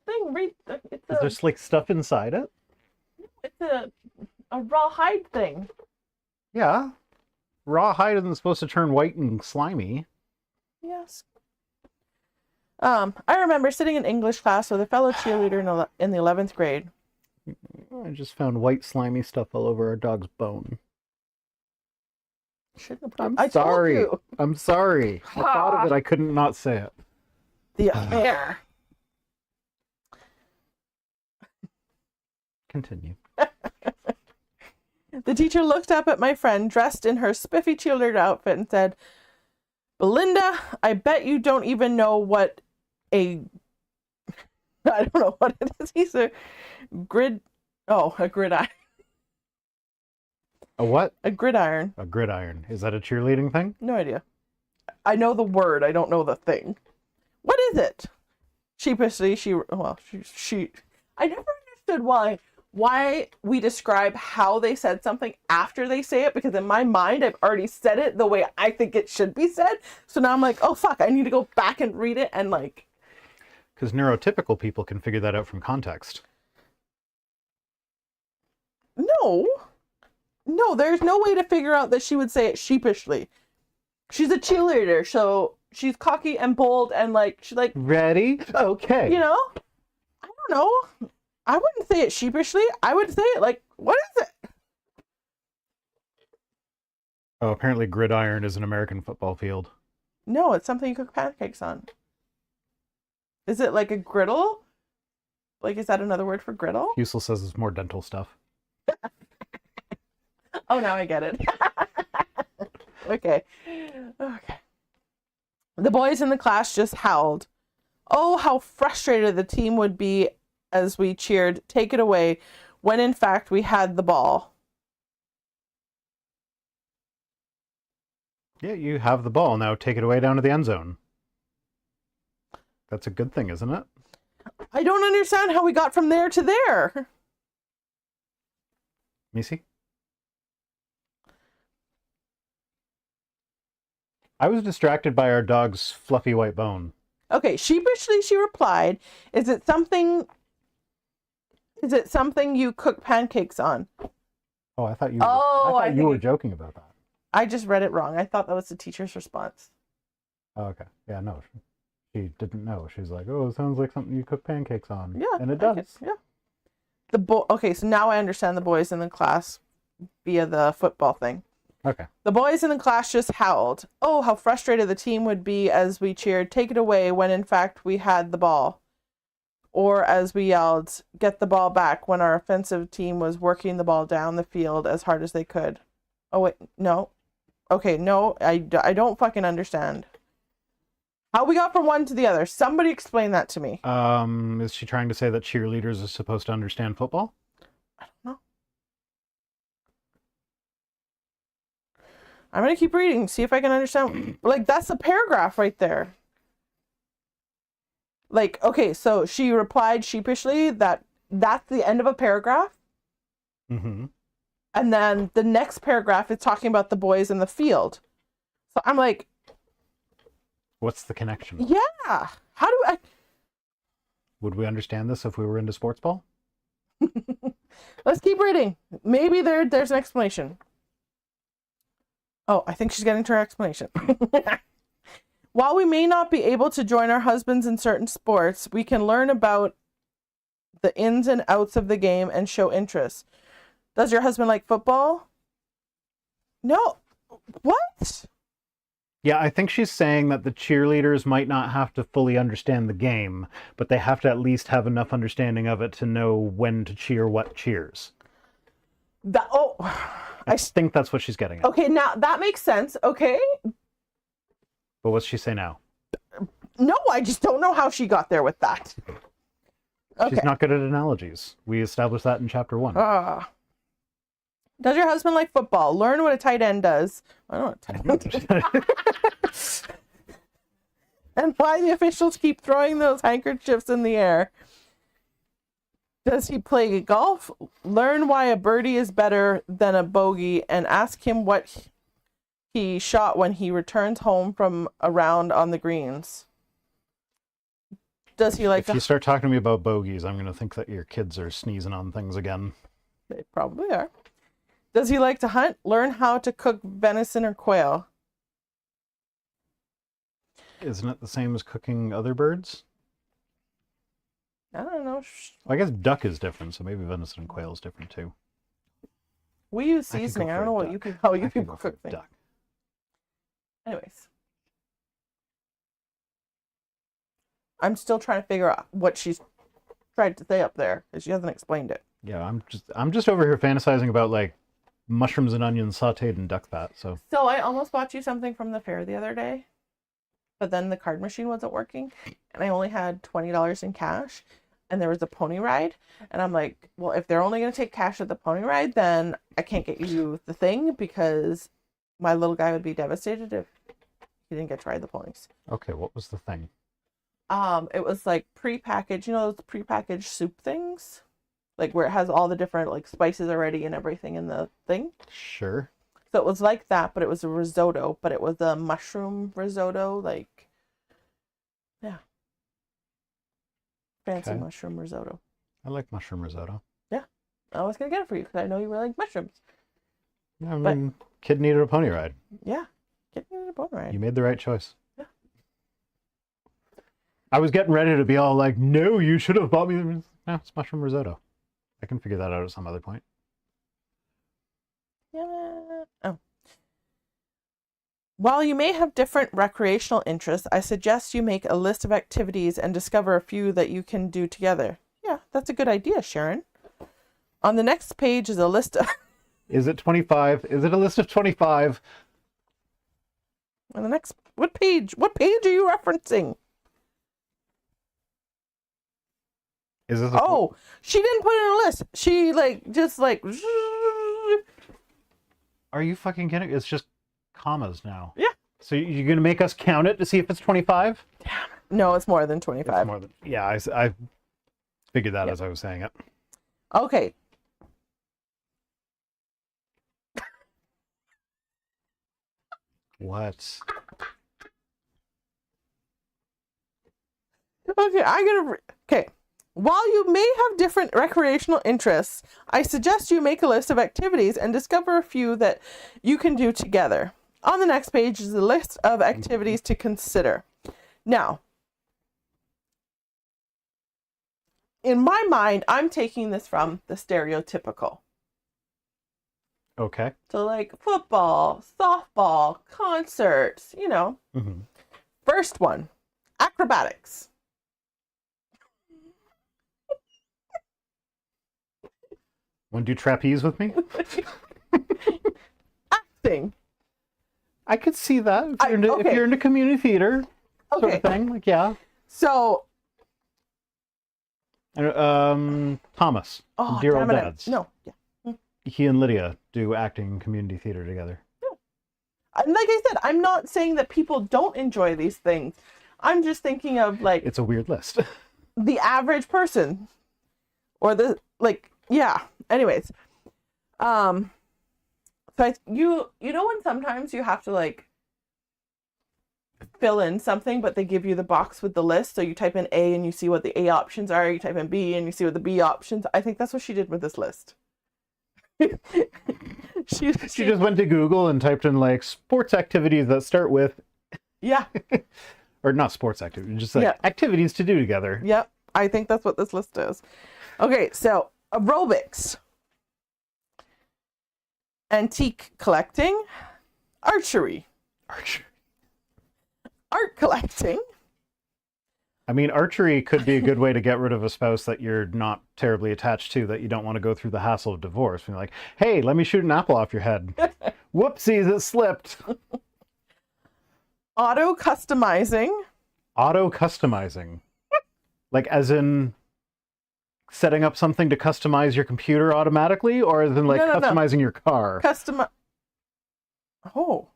thing. Is there like stuff inside it? It's a raw hide thing. Yeah. Raw hide isn't supposed to turn white and slimy. Yes. I remember sitting in English class with a fellow cheerleader in the 11th grade. I just found white slimy stuff all over our dog's bone. Shouldn't have I'm I sorry. Told you. I'm sorry. I thought of it. I couldn't not say it. The affair. Continue. The teacher looked up at my friend dressed in her spiffy cheerleader outfit and said, "Belinda, I bet you don't even know what I don't know what it is." He's a gridiron. A what? A gridiron. A gridiron. Is that a cheerleading thing? No idea. I know the word. I don't know the thing. What is it? Sheepishly, she I never understood why we describe how they said something after they say it, because in my mind I've already said it the way I think it should be said. So now I'm like, oh fuck, I need to go back and read it and like. Because neurotypical people can figure that out from context. No, there's no way to figure out that she would say it sheepishly. She's a cheerleader, so she's cocky and bold and like she's like, ready? Okay. you know, I don't know. I wouldn't say it sheepishly. I would say it like, what is it? Oh, apparently gridiron is an American football field. No, it's something you cook pancakes on. Is it like a griddle? Like, is that another word for griddle? Husel says it's more dental stuff. Oh, now I get it. Okay. The boys in the class just howled. Oh, how frustrated the team would be as we cheered, "Take it away," when in fact we had the ball. Yeah, you have the ball. Now take it away down to the end zone. That's a good thing, isn't it? I don't understand how we got from there to there. Missy? I was distracted by our dog's fluffy white bone. Okay, sheepishly she replied, Is it something you cook pancakes on?" Oh, I thought you were joking about that. I just read it wrong. I thought that was the teacher's response. Oh, okay. Yeah, no. She didn't know. She's like, oh, it sounds like something you cook pancakes on. Yeah. And it does. Yeah. Okay, so now I understand the boys in the class via the football thing. Okay. The boys in the class just howled. Oh, how frustrated the team would be as we cheered, "Take it away," when in fact we had the ball. Or as we yelled, "Get the ball back," when our offensive team was working the ball down the field as hard as they could. Oh, wait, no. Okay, no, I don't fucking understand. How we got from one to the other. Somebody explain that to me. Is she trying to say that cheerleaders are supposed to understand football? I don't know. I'm going to keep reading, see if I can understand. Like, that's a paragraph right there. Like, okay, so she replied sheepishly that's the end of a paragraph. Mm-hmm. And then the next paragraph is talking about the boys in the field. So I'm like, what's the connection? Yeah. How do I... Would we understand this if we were into sports ball? Let's keep reading. Maybe there's an explanation. Oh, I think she's getting to her explanation. While we may not be able to join our husbands in certain sports, we can learn about the ins and outs of the game and show interest. Does your husband like football? No. What? Yeah, I think she's saying that the cheerleaders might not have to fully understand the game, but they have to at least have enough understanding of it to know when to cheer what cheers. I think that's what she's getting at. Okay, now that makes sense. Okay. But what's she say now? No, I just don't know how she got there with that. Okay. She's not good at analogies. We established that in chapter 1. Does your husband like football? Learn what a tight end does. I don't know what a tight end does. And why the officials keep throwing those handkerchiefs in the air. Does he play golf? Learn why a birdie is better than a bogey and ask him what he shot when he returns home from a round on the greens. Does he like If you start talking to me about bogeys, I'm going to think that your kids are sneezing on things again. They probably are. Does he like to hunt? Learn how to cook venison or quail. Isn't it the same as cooking other birds? I don't know. Well, I guess duck is different, so maybe venison and quail is different too. We use I could go seasoning. I for don't know a what duck. you can, how you I could people go for a cook things. duck. Anyways. I'm still trying to figure out what she's tried to say up there because she hasn't explained it. Yeah, I'm just over here fantasizing about like mushrooms and onions sautéed in duck fat. So I almost bought you something from the fair the other day, but then the card machine wasn't working and I only had $20 in cash and there was a pony ride. And I'm like, well, if they're only going to take cash at the pony ride, then I can't get you the thing because my little guy would be devastated if he didn't get to ride the ponies. okay, what was the thing? It was like prepackaged, you know, those prepackaged soup things, like where it has all the different like spices already and everything in the thing. Sure. So it was like that, but it was a risotto, but it was a mushroom risotto, like, yeah, fancy Okay. mushroom risotto. I like mushroom risotto. Yeah, I was gonna get it for you because I know you really like mushrooms. Yeah, I mean, kid needed a pony ride. Yeah, get me a bone ride. You made the right choice. Yeah. I was getting ready to be all like, no, you should have bought me. No, it's mushroom risotto. I can figure that out at some other point. Yeah. Oh. While you may have different recreational interests, I suggest you make a list of activities and discover a few that you can do together. Yeah, that's a good idea, Sharon. On the next page is a list of... Is it 25? Is it a list of 25? On the next... What page? What page are you referencing? Is this Oh, she didn't put it in a list. She, like, just, like... Are you fucking kidding? It's just commas now. Yeah. So you're going to make us count it to see if it's 25? No, it's more than 25. It's more than... Yeah, I figured that as I was saying it. Okay. What? Okay, okay. While you may have different recreational interests, I suggest you make a list of activities and discover a few that you can do together. On the next page is a list of activities to consider. Now, in my mind, I'm taking this from the stereotypical. Okay. So like football, softball, concerts, you know. Mm-hmm. First one, acrobatics. Want to do trapeze with me? Acting. I could see that if okay. you're into community theater sort Okay. of thing. Like, yeah. So, Thomas from Dear Old damn it. Dads. No. Yeah. He and Lydia do acting community theater together. And like I said, I'm not saying that people don't enjoy these things. I'm just thinking of like It's a weird list. the average person or the like, yeah. Anyways, so you know when sometimes you have to like fill in something, but they give you the box with the list. So you type in A and you see what the A options are. You type in B and you see what the B options. I think that's what she did with this list. she just went to Google and typed in like sports activities that start with, yeah. or not sports activities, just like Yeah. activities to do together. Yep. I think that's what this list is. Okay, so aerobics, antique collecting, archery, art collecting. I mean, archery could be a good way to get rid of a spouse that you're not terribly attached to, that you don't want to go through the hassle of divorce. You're like, hey, let me shoot an apple off your head. Whoopsies, it slipped. Auto customizing. Auto customizing. Like, as in setting up something to customize your computer automatically, or as in like No. customizing your car? Oh.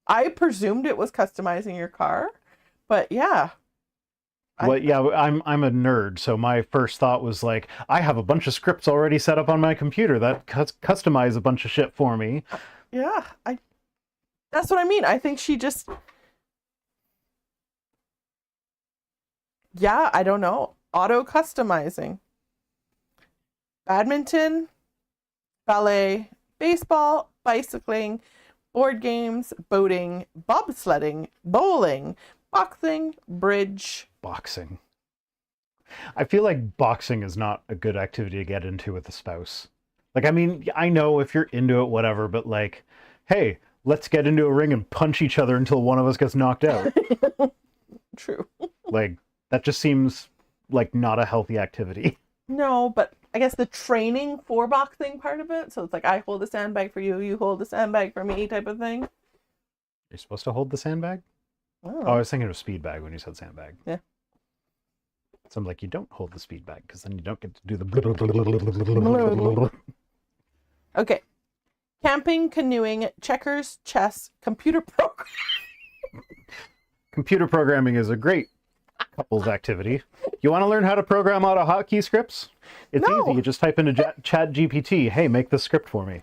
I presumed it was customizing your car, but yeah. Well, yeah, I'm a nerd, so my first thought was like, I have a bunch of scripts already set up on my computer that customize a bunch of shit for me. Yeah, that's what I mean. I think she just, yeah, I don't know. Auto customizing. Badminton, ballet, baseball, bicycling, board games, boating, bobsledding, bowling, boxing, bridge. Boxing. I feel like boxing is not a good activity to get into with a spouse. Like, I mean, I know if you're into it, whatever, but like, hey, let's get into a ring and punch each other until one of us gets knocked out. True. Like, that just seems like not a healthy activity. No, but I guess the training for boxing part of it. So it's like I hold the sandbag for you, you hold the sandbag for me type of thing. You're supposed to hold the sandbag? Oh, Oh, I was thinking of speed bag when you said sandbag. Yeah. So I'm like, you don't hold the speed bag because then you don't get to do the. Okay. Camping, canoeing, checkers, chess, computer program. Computer programming is a great couples activity. You want to learn how to program auto hotkey scripts? It's No. easy. You just type into Chat GPT, hey, make this script for me.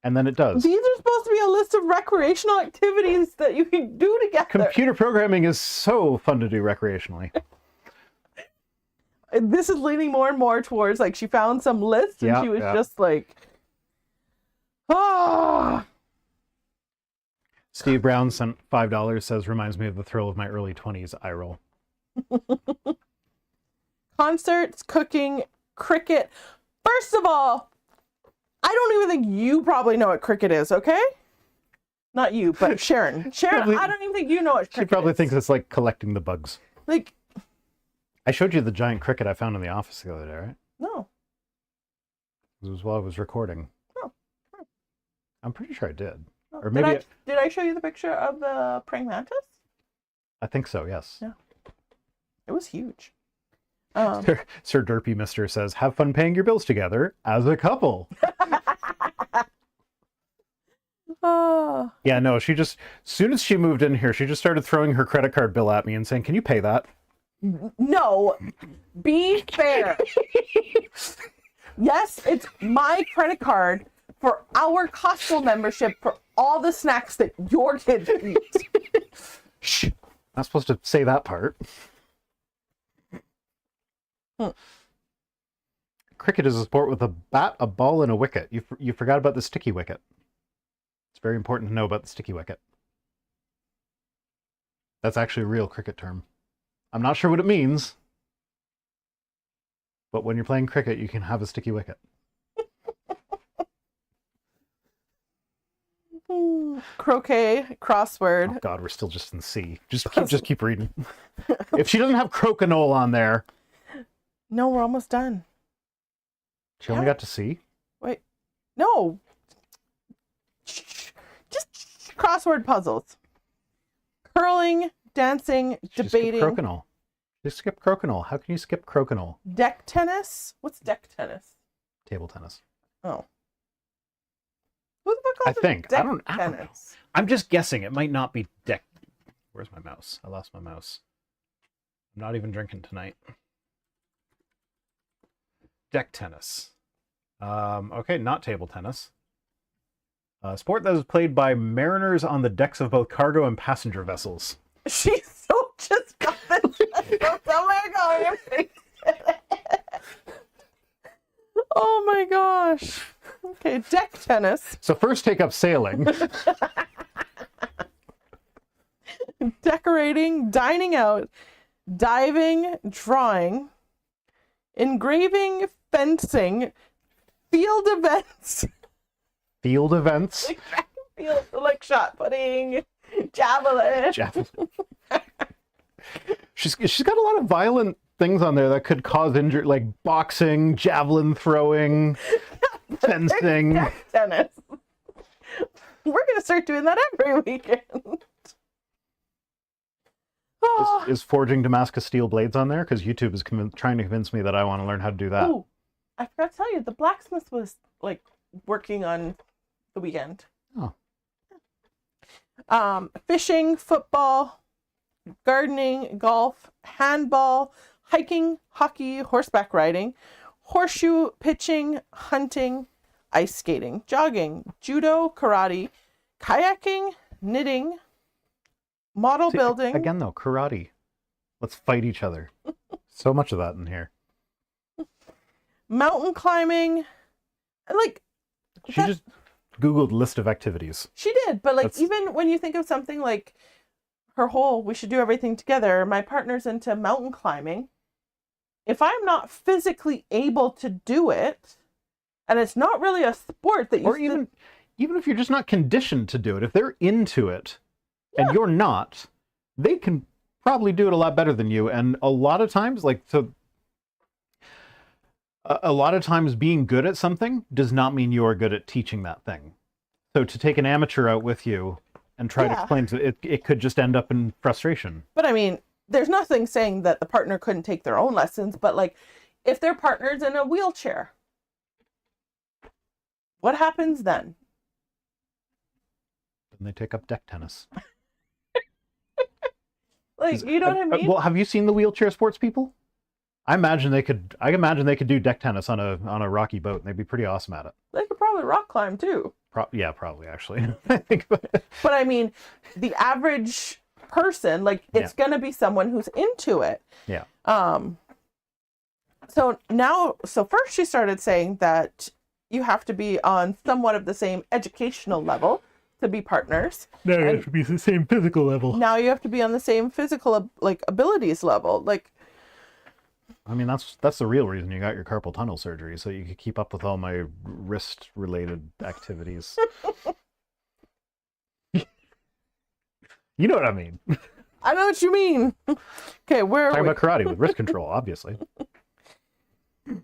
And then it does. These are supposed to be a list of recreational activities that you can do together. Computer programming is so fun to do recreationally. This is leaning more and more towards like she found some list and she was just like, ah. Steve Brown sent $5, says, reminds me of the thrill of my early 20s, eye roll. Concerts, cooking, cricket. First of all, I don't even think you probably know what cricket is, okay? Not you, but Sharon. Sharon, Probably, I don't even think you know what cricket is. she probably thinks it's like collecting the bugs. Like, I showed you the giant cricket I found in the office the other day, right? no. It was while I was recording. Oh. I'm pretty sure I did. Oh. Or maybe Did I show you the picture of the praying mantis? I think so, yes. Yeah. It was huge. Sir Derpy Mister says, have fun paying your bills together as a couple. Oh. Yeah, no, she just, as soon as she moved in here, she just started throwing her credit card bill at me and saying, can you pay that? No, be fair. Yes, it's my credit card for our Costco membership for all the snacks that your kids eat. Shh, not supposed to say that part. Cricket is a sport with a bat, a ball, and a wicket. You forgot about the sticky wicket. It's very important to know about the sticky wicket. That's actually a real cricket term. I'm not sure what it means, but when you're playing cricket, you can have a sticky wicket. Croquet, crossword. Oh God, we're still just in C. Just keep reading. If she doesn't have crokinole on there, No, we're almost done. she only got to C. Wait, no. Just crossword puzzles. Curling, dancing, debating. Crokinole. You skip crokinole. How can you skip crokinole? Deck tennis. What's deck tennis? Table tennis. Oh. Who the fuck I calls it think. deck I don't know. tennis? I'm just guessing. It might not be deck. Where's my mouse? I lost my mouse. I'm not even drinking tonight. Deck tennis. Okay, not table tennis. A sport that is played by mariners on the decks of both cargo and passenger vessels. She's so just got this. Oh my gosh. Okay, deck tennis. So first take up sailing. Decorating, dining out, diving, drawing, engraving, fencing, field events. Field events. Field, like shot putting, javelin. She's got a lot of violent things on there that could cause injury, like boxing, javelin throwing, fencing. Deck tennis. We're gonna start doing that every weekend. Oh. Is forging Damascus steel blades on there? Because YouTube is trying to convince me that I want to learn how to do that. Oh, I forgot to tell you, the blacksmith was like working on the weekend. Oh. Fishing, football, gardening, golf, handball, hiking, hockey, horseback riding, horseshoe pitching, hunting, ice skating, jogging, judo, karate, kayaking, knitting, model See, building. Again, though, karate. Let's fight each other. So much of that in here. Mountain climbing, and like She just Googled list of activities. she did, but like That's- even when you think of something like her whole we should do everything together, my partner's into mountain climbing. If I'm not physically able to do it, and it's not really a sport that you Or even if you're just not conditioned to do it, if they're into it and you're not, they can probably do it a lot better than you. And a lot of times, a lot of times being good at something does not mean you are good at teaching that thing. So to take an amateur out with you and try to explain to it could just end up in frustration. But I mean, there's nothing saying that the partner couldn't take their own lessons, but like if their partner's in a wheelchair, what happens then? And they take up deck tennis. Like, you know what I mean? Well, have you seen the wheelchair sports people? I imagine they could do deck tennis on a rocky boat, and they'd be pretty awesome at it. They could probably rock climb too. Yeah, probably actually. I think. But I mean, the average person, like, it's gonna be someone who's into it. Yeah. So first she started saying that you have to be on somewhat of the same educational level to be partners. No, it should be the same physical level. Now you have to be on the same physical abilities level. Like, I mean, that's the real reason you got your carpal tunnel surgery, so you could keep up with all my wrist-related activities. You know what I mean. I know what you mean. Okay, where are Talking we? about karate with wrist control, obviously.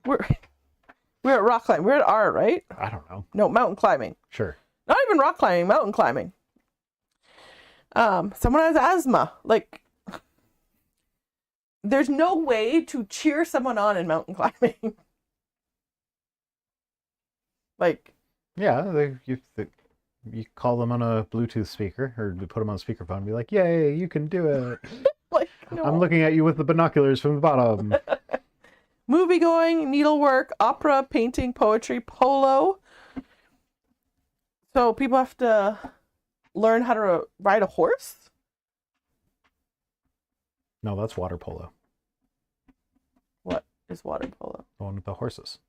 We're at rock climbing. We're at R, right? I don't know. No, mountain climbing. Sure. Not even rock climbing, mountain climbing. Someone has asthma. Like, there's no way to cheer someone on in mountain climbing. Like, Yeah, you call them on a Bluetooth speaker, or you put them on a speakerphone and be like, "Yay, you can do it." like no. I'm looking at you with the binoculars from the bottom. Movie going, needlework, opera, painting, poetry, polo. So people have to learn how to ride a horse? No, that's water polo. What is water polo? The one with the horses.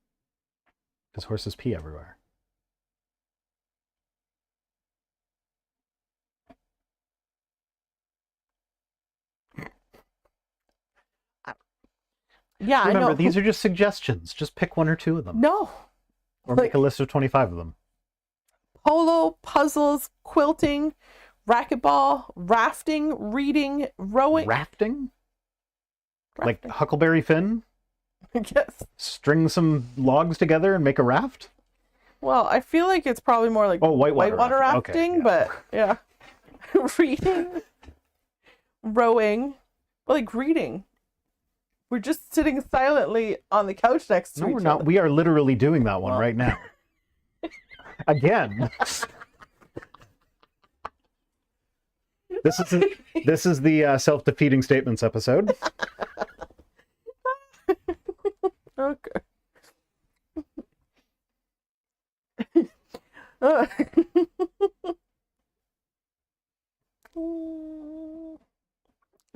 Because horses pee everywhere. Yeah, Remember, I know. these are just suggestions. Just pick one or two of them. No. Or make a list of 25 of them. Polo, puzzles, quilting, racquetball, rafting, reading, rowing. Rafting? Like Huckleberry Finn? Yes. String some logs together and make a raft? Well, I feel like it's probably more like whitewater rafting, rafting. Okay, yeah. but yeah. Reading, rowing, like reading. We're just sitting silently on the couch next to No, each we're not. other. We are literally doing that one right now. Again. This is the self-defeating statements episode. Okay.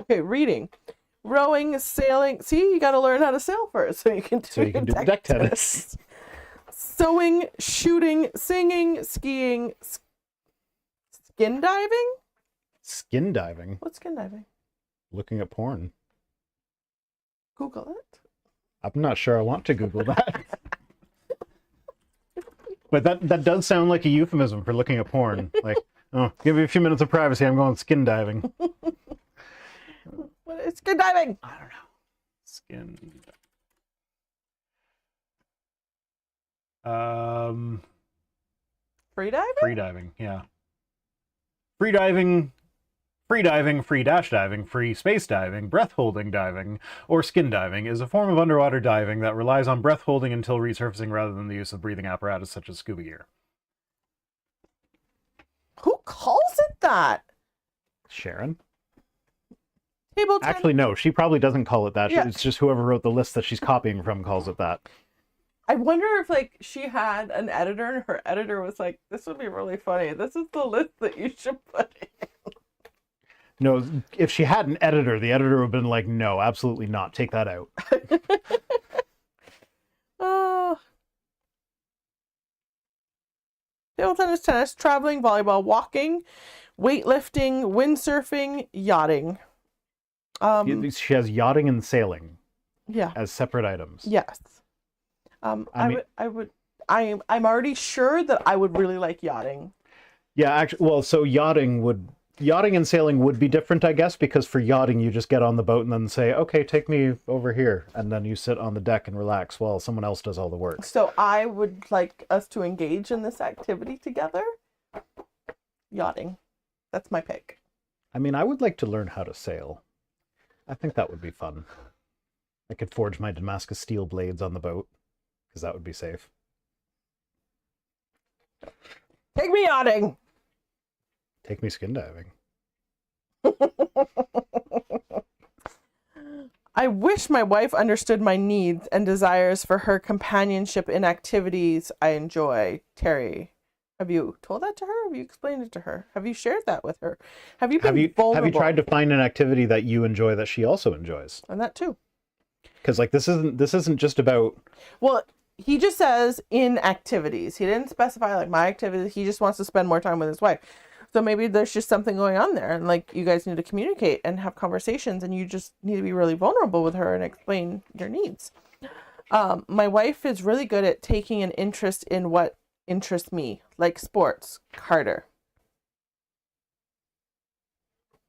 Okay, reading. Rowing, sailing. See, you got to learn how to sail first so you can do, deck tennis. Sewing, shooting, singing, skiing, skin diving? Skin diving. What's skin diving? Looking at porn. Google it. I'm not sure I want to Google that. But that does sound like a euphemism for looking at porn. Like, oh, give me a few minutes of privacy. I'm going skin diving. What is skin diving? I don't know. Skin. Free diving? Free diving, yeah. Free diving, free dash diving, free space diving, breath holding diving, or skin diving is a form of underwater diving that relies on breath holding until resurfacing rather than the use of breathing apparatus such as scuba gear. Who calls it that? Sharon? Table tennis. Actually, no, she probably doesn't call it that. Yeah. It's just whoever wrote the list that she's copying from calls it that. I wonder if like she had an editor and her editor was like, this would be really funny. This is the list that you should put in. No, if she had an editor, the editor would have been like, no, absolutely not. Take that out. Table tennis, traveling, volleyball, walking, weightlifting, windsurfing, yachting. She has yachting and sailing Yeah. as separate items. Yes. I'm already sure that I would really like yachting. Yeah, actually, well, so yachting and sailing would be different, I guess, because for yachting, you just get on the boat and then say, okay, take me over here. And then you sit on the deck and relax while someone else does all the work. So I would like us to engage in this activity together. Yachting. That's my pick. I mean, I would like to learn how to sail. I think that would be fun. I could forge my Damascus steel blades on the boat, because that would be safe. Take me yachting. Take me skin diving. I wish my wife understood my needs and desires for her companionship in activities I enjoy. Terry, have you told that to her? Have you explained it to her? Have you shared that with her? Have you been vulnerable? Have you tried to find an activity that you enjoy that she also enjoys? And that too. Because like this isn't just about. Well, he just says in activities. He didn't specify like my activities. He just wants to spend more time with his wife. So maybe there's just something going on there, and like you guys need to communicate and have conversations, and you just need to be really vulnerable with her and explain your needs. My wife is really good at taking an interest in what interests me, like sports. Carter.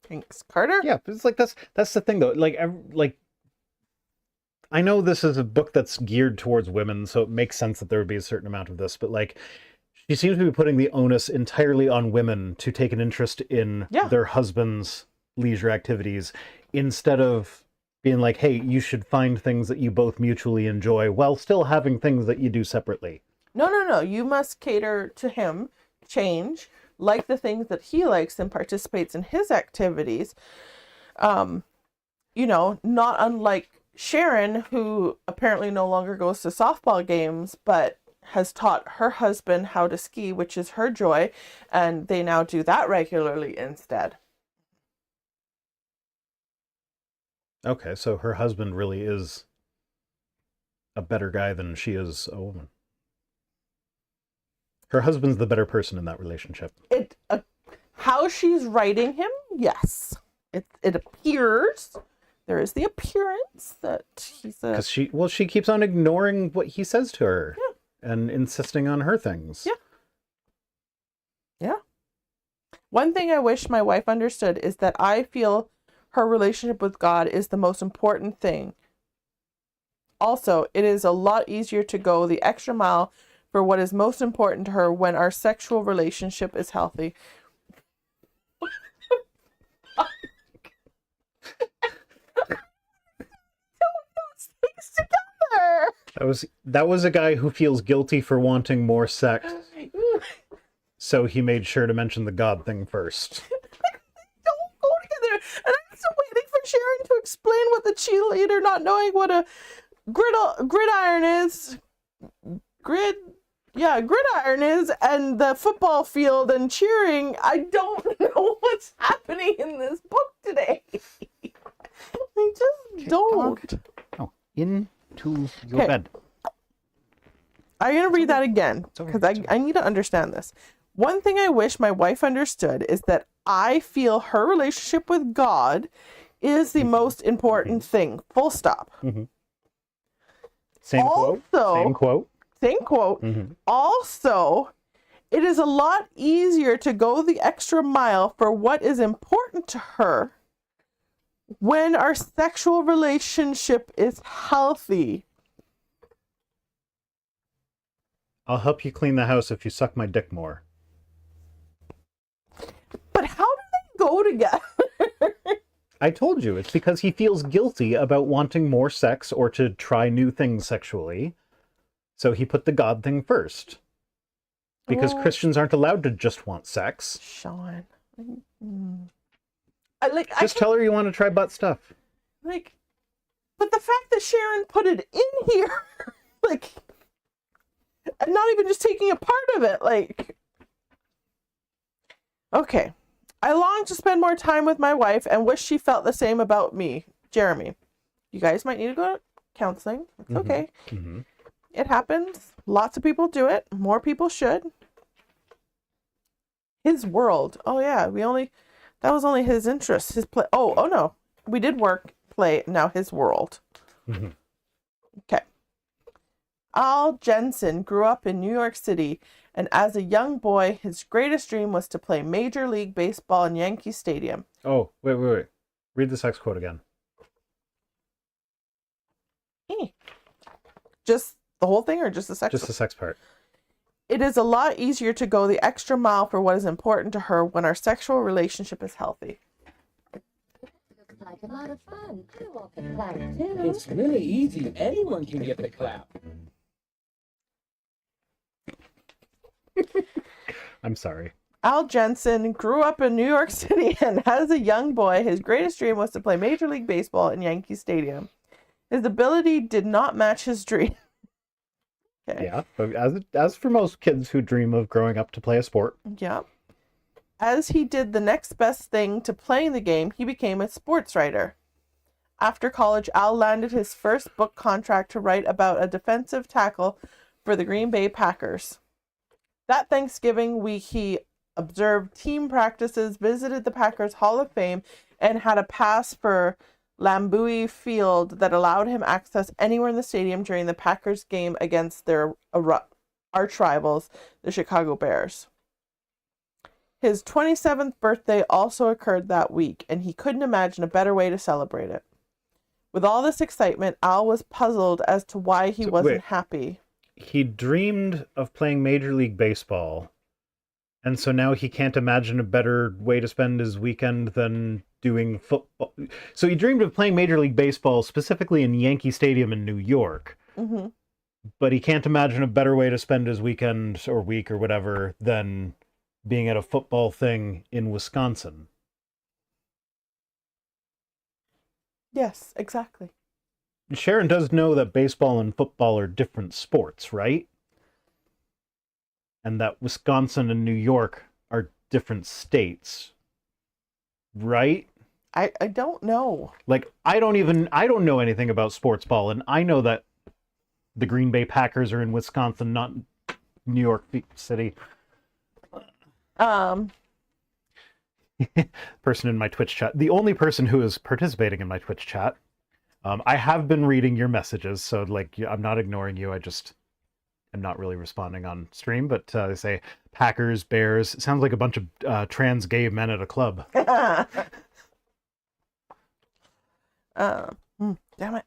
Thanks, Carter. Yeah, it's like that's the thing though. Like I know this is a book that's geared towards women, so it makes sense that there would be a certain amount of this, but like she seems to be putting the onus entirely on women to take an interest in their husband's leisure activities instead of being like, hey, you should find things that you both mutually enjoy while still having things that you do separately. No. You must cater to him, change, like the things that he likes and participates in his activities. Not unlike Sharon, who apparently no longer goes to softball games, but has taught her husband how to ski, which is her joy, and they now do that regularly instead. Okay, so her husband really is a better guy than she is a woman. Her husband's the better person in that relationship. How she's writing him, yes. It appears, there is the appearance that he's a... Because she keeps on ignoring what he says to her. Yeah. And insisting on her things. Yeah. One thing I wish my wife understood is that I feel her relationship with God is the most important thing. Also, it is a lot easier to go the extra mile for what is most important to her when our sexual relationship is healthy. Things together. That was a guy who feels guilty for wanting more sex. So he made sure to mention the God thing first. Don't go together. And I'm still waiting for Sharon to explain what the cheerleader not knowing what a gridiron is. Gridiron is, and the football field and cheering. I don't know what's happening in this book today. I just don't. Oh, into your bed. I'm going to read that again because I need to understand this. One thing I wish my wife understood is that I feel her relationship with God is the most important thing. Full stop. Mm-hmm. Same quote. Same quote. Mm-hmm. Also, it is a lot easier to go the extra mile for what is important to her when our sexual relationship is healthy. I'll help you clean the house if you suck my dick more. But how do they go together? I told you, it's because he feels guilty about wanting more sex or to try new things sexually. So he put the God thing first. Because Christians aren't allowed to just want sex. Sean. Just tell her you want to try butt stuff. Like, but the fact that Sharon put it in here, like, and not even just taking a part of it, like, okay. I long to spend more time with my wife and wish she felt the same about me. Jeremy, you guys might need to go to counseling. It's okay. Mm-hmm. It happens. Lots of people do it. More people should. His world. Oh yeah, that was only his interest. His play. Oh no, we did work, play. Now his world. Mm-hmm. Okay. Al Jensen grew up in New York City, and as a young boy, his greatest dream was to play Major League Baseball in Yankee Stadium. Oh, wait. Read the sex quote again. Just the whole thing, or just the sex? Just the sex part. It is a lot easier to go the extra mile for what is important to her when our sexual relationship is healthy. Looks like a lot of fun. I want the clap too. It's really easy. Anyone can get the clap. I'm sorry. Al Jensen grew up in New York City, and as a young boy, his greatest dream was to play Major League Baseball in Yankee Stadium. His ability did not match his dream. Okay. Yeah, but as for most kids who dream of growing up to play a sport. Yeah. As he did the next best thing to playing the game, he became a sports writer. After college, Al landed his first book contract to write about a defensive tackle for the Green Bay Packers. That Thanksgiving week, he observed team practices, visited the Packers Hall of Fame, and had a pass for Lambeau Field that allowed him access anywhere in the stadium during the Packers game against their arch rivals, the Chicago Bears. His 27th birthday also occurred that week, and he couldn't imagine a better way to celebrate it. With all this excitement, Al was puzzled as to why he wasn't happy. He dreamed of playing Major League Baseball, and so now he can't imagine a better way to spend his weekend than doing football. So he dreamed of playing Major League Baseball, specifically in Yankee Stadium in New York. Mm-hmm. But he can't imagine a better way to spend his weekend or week or whatever than being at a football thing in Wisconsin. Yes, exactly. Sharon does know that baseball and football are different sports, right? And that Wisconsin and New York are different states, right? I don't know. Like, I don't know anything about sports ball, and I know that the Green Bay Packers are in Wisconsin, not New York City. Person in my Twitch chat, the only person who is participating in my Twitch chat. I have been reading your messages, so like I'm not ignoring you. I just am not really responding on stream. But they say Packers, Bears. It sounds like a bunch of trans gay men at a club. Damn it.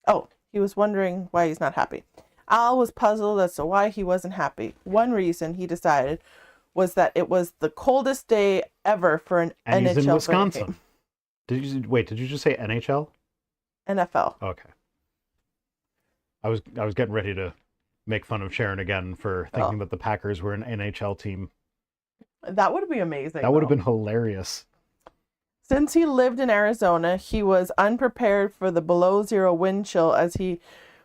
Oh, he was wondering why he's not happy. Al was puzzled as to why he wasn't happy. One reason, he decided, was that it was the coldest day ever for an And NHL he's in Wisconsin. game. Did you just say NHL? NFL. Okay. I was getting ready to make fun of Sharon again for thinking that the Packers were an NHL team. That would be amazing. That would have been hilarious. Since he lived in Arizona, he was unprepared for the below zero wind chill as he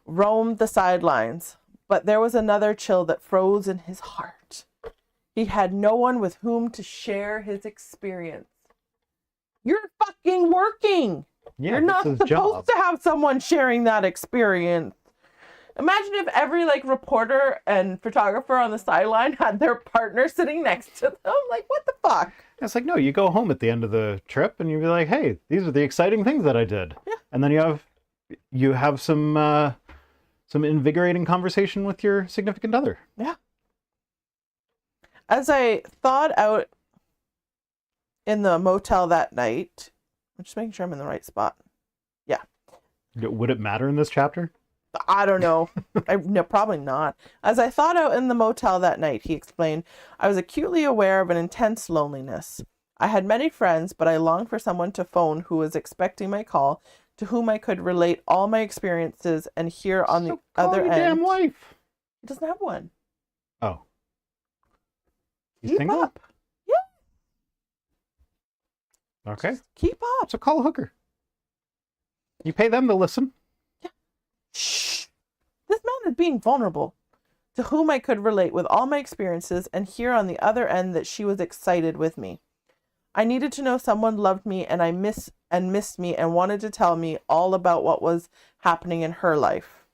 roamed the sidelines. But there was another chill that froze in his heart. He had no one with whom to share his experience. You're fucking working. Yeah, You're not his supposed job. to have someone sharing that experience. Imagine if every reporter and photographer on the sideline had their partner sitting next to them. Like, what the fuck? It's like, no, you go home at the end of the trip and you be like, hey, these are the exciting things that I did. Yeah. And then you have some invigorating conversation with your significant other. Yeah. As I thawed out in the motel that night, I'm just making sure I'm in the right spot. Yeah. Would it matter in this chapter? I don't know. No, probably not. As I thawed out in the motel that night, he explained, I was acutely aware of an intense loneliness. I had many friends, but I longed for someone to phone who was expecting my call, to whom I could relate all my experiences and hear on the other your end. Damn wife. He doesn't have one. Oh. He's Keep single? up. Okay. Keep up. So call a hooker. You pay them to listen. Shh. This man is being vulnerable, to whom I could relate with all my experiences and hear on the other end that she was excited with me. I needed to know someone loved me and missed me and wanted to tell me all about what was happening in her life.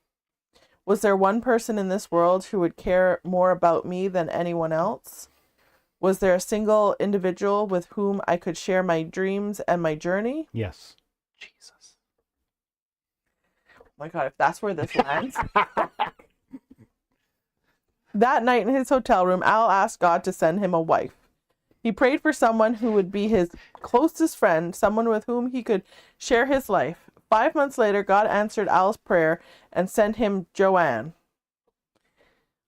Was there one person in this world who would care more about me than anyone else? Was there a single individual with whom I could share my dreams and my journey? Yes. Jesus. Oh my God, if that's where this lands. That night in his hotel room, Al asked God to send him a wife. He prayed for someone who would be his closest friend, someone with whom he could share his life. 5 months later, God answered Al's prayer and sent him Joanne.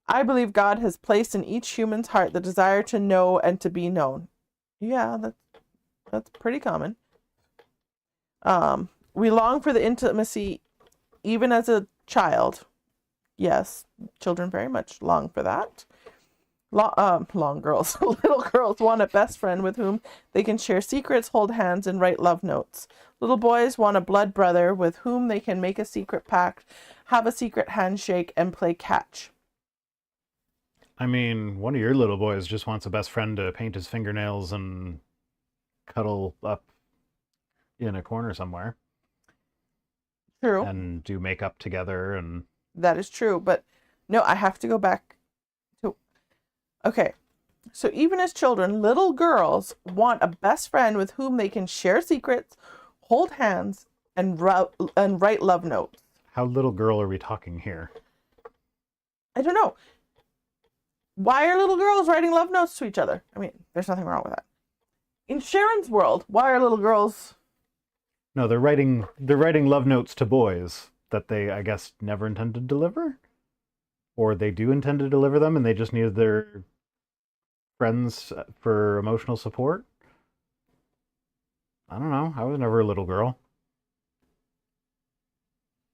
I believe God has placed in each human's heart the desire to know and to be known. Yeah, that's pretty common. We long for the intimacy even as a child. Yes, children very much long for that. Little girls want a best friend with whom they can share secrets, hold hands, and write love notes. Little boys want a blood brother with whom they can make a secret pact, have a secret handshake, and play catch. I mean, one of your little boys just wants a best friend to paint his fingernails and cuddle up in a corner somewhere. True. And do makeup together and... That is true, but no, I have to go back to... Okay, so even as children, little girls want a best friend with whom they can share secrets, hold hands, and write love notes. How little girl are we talking here? I don't know. Why are little girls writing love notes to each other? I mean, there's nothing wrong with that. In Sharon's world, why are little girls... No, they're writing love notes to boys that they, I guess, never intended to deliver? Or they do intend to deliver them and they just need their friends for emotional support? I don't know. I was never a little girl.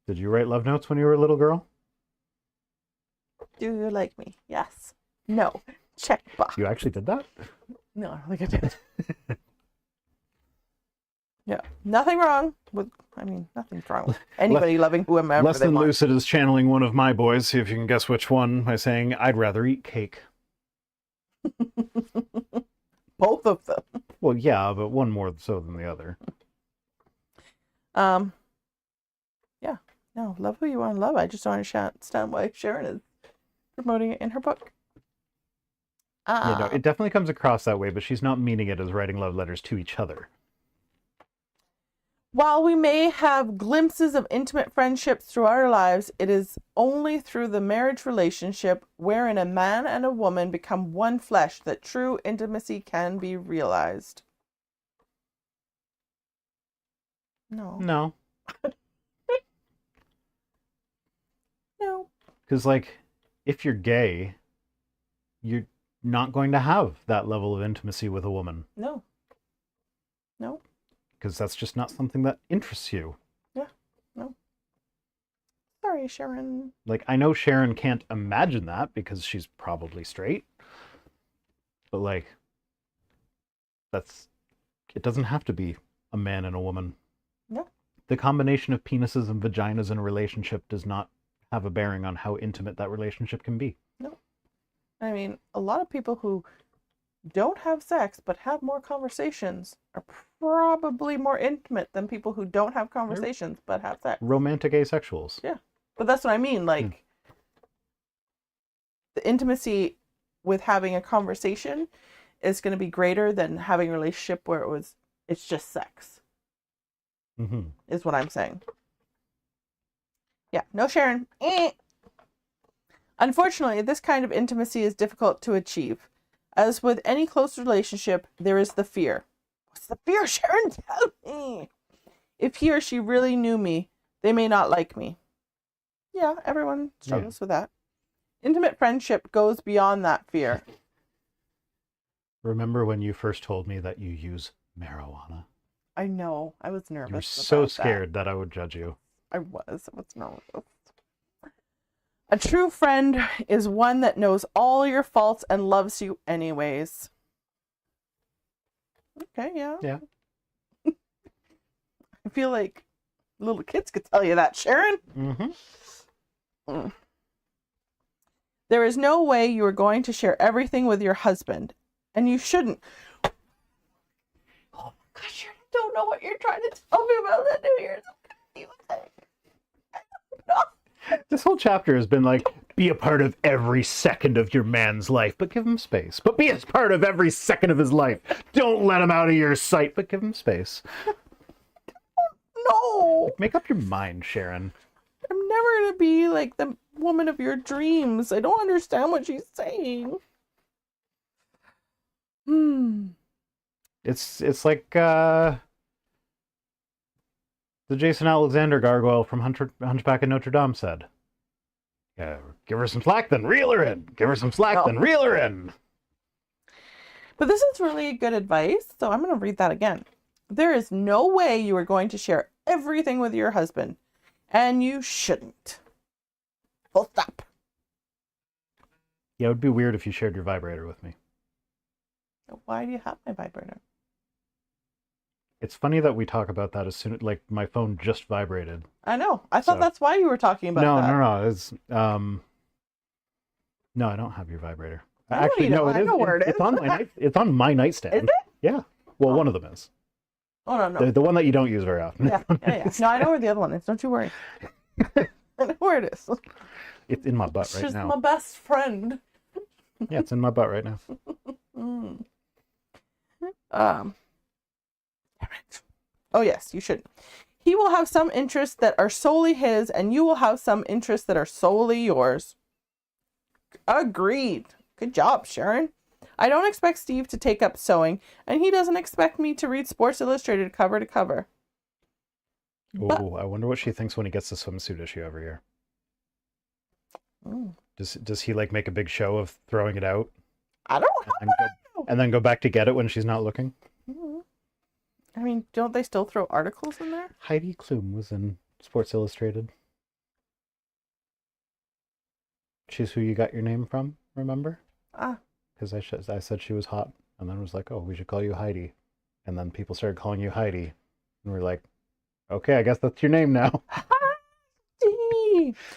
Did you write love notes when you were a little girl? Do you like me? Yes. No. Check box. You actually did that? No, I don't think I did. Yeah. Nothing wrong with, nothing's wrong with anybody loving whomever Less they Than want. Lucid is channeling one of my boys. See if you can guess which one by saying, I'd rather eat cake. Both of them. Well, yeah, but one more so than the other. Yeah. No, love who you want to love. I just don't understand why Sharon is promoting it in her book. Yeah, no, it definitely comes across that way, but she's not meaning it as writing love letters to each other. While we may have glimpses of intimate friendships throughout our lives, it is only through the marriage relationship wherein a man and a woman become one flesh that true intimacy can be realized. No. No. No. Because, like, if you're gay, you're not going to have that level of intimacy with a woman. No. No. Because that's just not something that interests you. Yeah. No. Sorry, Sharon. Like, I know Sharon can't imagine that because she's probably straight. But, like, it doesn't have to be a man and a woman. No. The combination of penises and vaginas in a relationship does not have a bearing on how intimate that relationship can be. No. I mean, a lot of people who don't have sex but have more conversations are probably more intimate than people who don't have conversations but have sex. Romantic asexuals. Yeah. But that's what I mean. Like, the intimacy with having a conversation is going to be greater than having a relationship where it's just sex. Mm-hmm. Is what I'm saying. Yeah. No, Sharon. Unfortunately, this kind of intimacy is difficult to achieve. As with any close relationship, there is the fear. What's the fear, Sharon? Tell me. If he or she really knew me, they may not like me. Yeah, everyone struggles with that. Intimate friendship goes beyond that fear. Remember when you first told me that you use marijuana? I know. I was nervous. You were so scared that I would judge you. I was nervous. A true friend is one that knows all your faults and loves you anyways. Okay, yeah. Yeah. I feel like little kids could tell you that, Sharon. Mm-hmm. There is no way you are going to share everything with your husband, and you shouldn't. Oh my gosh, Sharon, I don't know what you're trying to tell me about the New Year's. I don't know. This whole chapter has been like, be a part of every second of your man's life, but give him space. But be a part of every second of his life. Don't let him out of your sight, but give him space. No. Make up your mind, Sharon. I'm never going to be like the woman of your dreams. I don't understand what she's saying. It's like the Jason Alexander gargoyle from Hunchback of Notre Dame said. Give her some slack, then reel her in. Give her some slack, then reel her in. But this is really good advice, so I'm going to read that again. There is no way you are going to share everything with your husband, and you shouldn't. Full stop. Yeah, it would be weird if you shared your vibrator with me. Why do you have my vibrator? It's funny that we talk about that as soon as, like, my phone just vibrated. I know. I thought that's why you were talking about that. No. It's no, I don't have your vibrator. I know it is. know where it is. It's on my nightstand. Is it? Yeah. Well, one of them is. Oh no. The one that you don't use very often. Yeah. No, I know where the other one is. Don't you worry. I know where it is. It's in my butt It's right just now. my best friend. Yeah, it's in my butt right now. Oh yes, you should. He will have some interests that are solely his, and you will have some interests that are solely yours. Agreed. Good job, Sharon. I don't expect Steve to take up sewing, and he doesn't expect me to read Sports Illustrated cover to cover. Oh, I wonder what she thinks when he gets the swimsuit issue every year. Does he like make a big show of throwing it out? I don't know. And then go back to get it when she's not looking? I mean, don't they still throw articles in there? Heidi Klum was in Sports Illustrated. She's who you got your name from, remember? Because I said she was hot, and then was like, oh, we should call you Heidi. And then people started calling you Heidi. And we're like, okay, I guess that's your name now.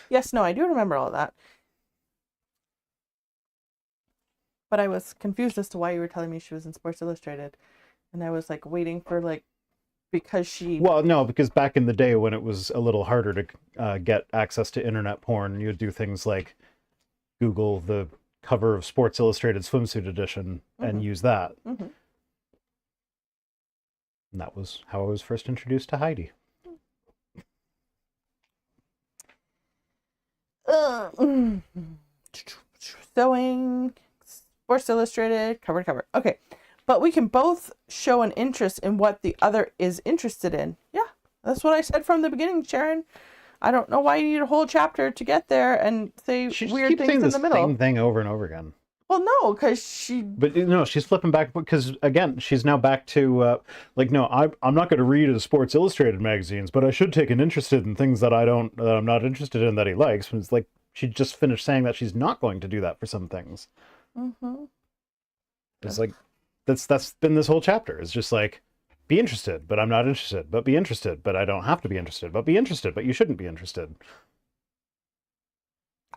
Yes, no, I do remember all of that. But I was confused as to why you were telling me she was in Sports Illustrated. And I was like waiting for because she... Well, no, because back in the day when it was a little harder to get access to internet porn, you would do things like Google the cover of Sports Illustrated swimsuit edition and use that. And that was how I was first introduced to Heidi. Sewing, Sports Illustrated, cover to cover. Okay. But we can both show an interest in what the other is interested in. Yeah, that's what I said from the beginning, Sharon. I don't know why you need a whole chapter to get there and say weird things in the middle. Same thing over and over again. Well, no, because she... But no, she's flipping back because, again, she's now back to, no, I'm not going to read his Sports Illustrated magazines, but I should take an interest in things that I'm not interested in that he likes. And it's like she just finished saying that she's not going to do that for some things. It's like... That's been this whole chapter. It's just like, be interested, but I'm not interested. But be interested, but I don't have to be interested. But be interested, but you shouldn't be interested.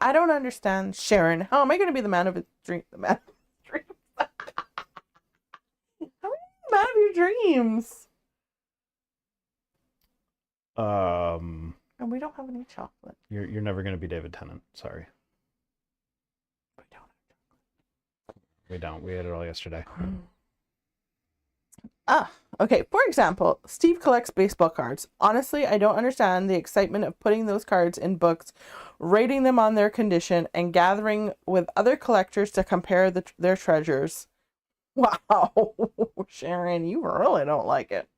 I don't understand, Sharon. How am I going to be the man of his dream? The man of his dreams. How am I the man of your dreams? And we don't have any chocolate. You're never going to be David Tennant. Sorry. We don't. We ate it all yesterday. Okay. For example, Steve collects baseball cards. Honestly, I don't understand the excitement of putting those cards in books, rating them on their condition, and gathering with other collectors to compare their treasures. Wow, Sharon, you really don't like it.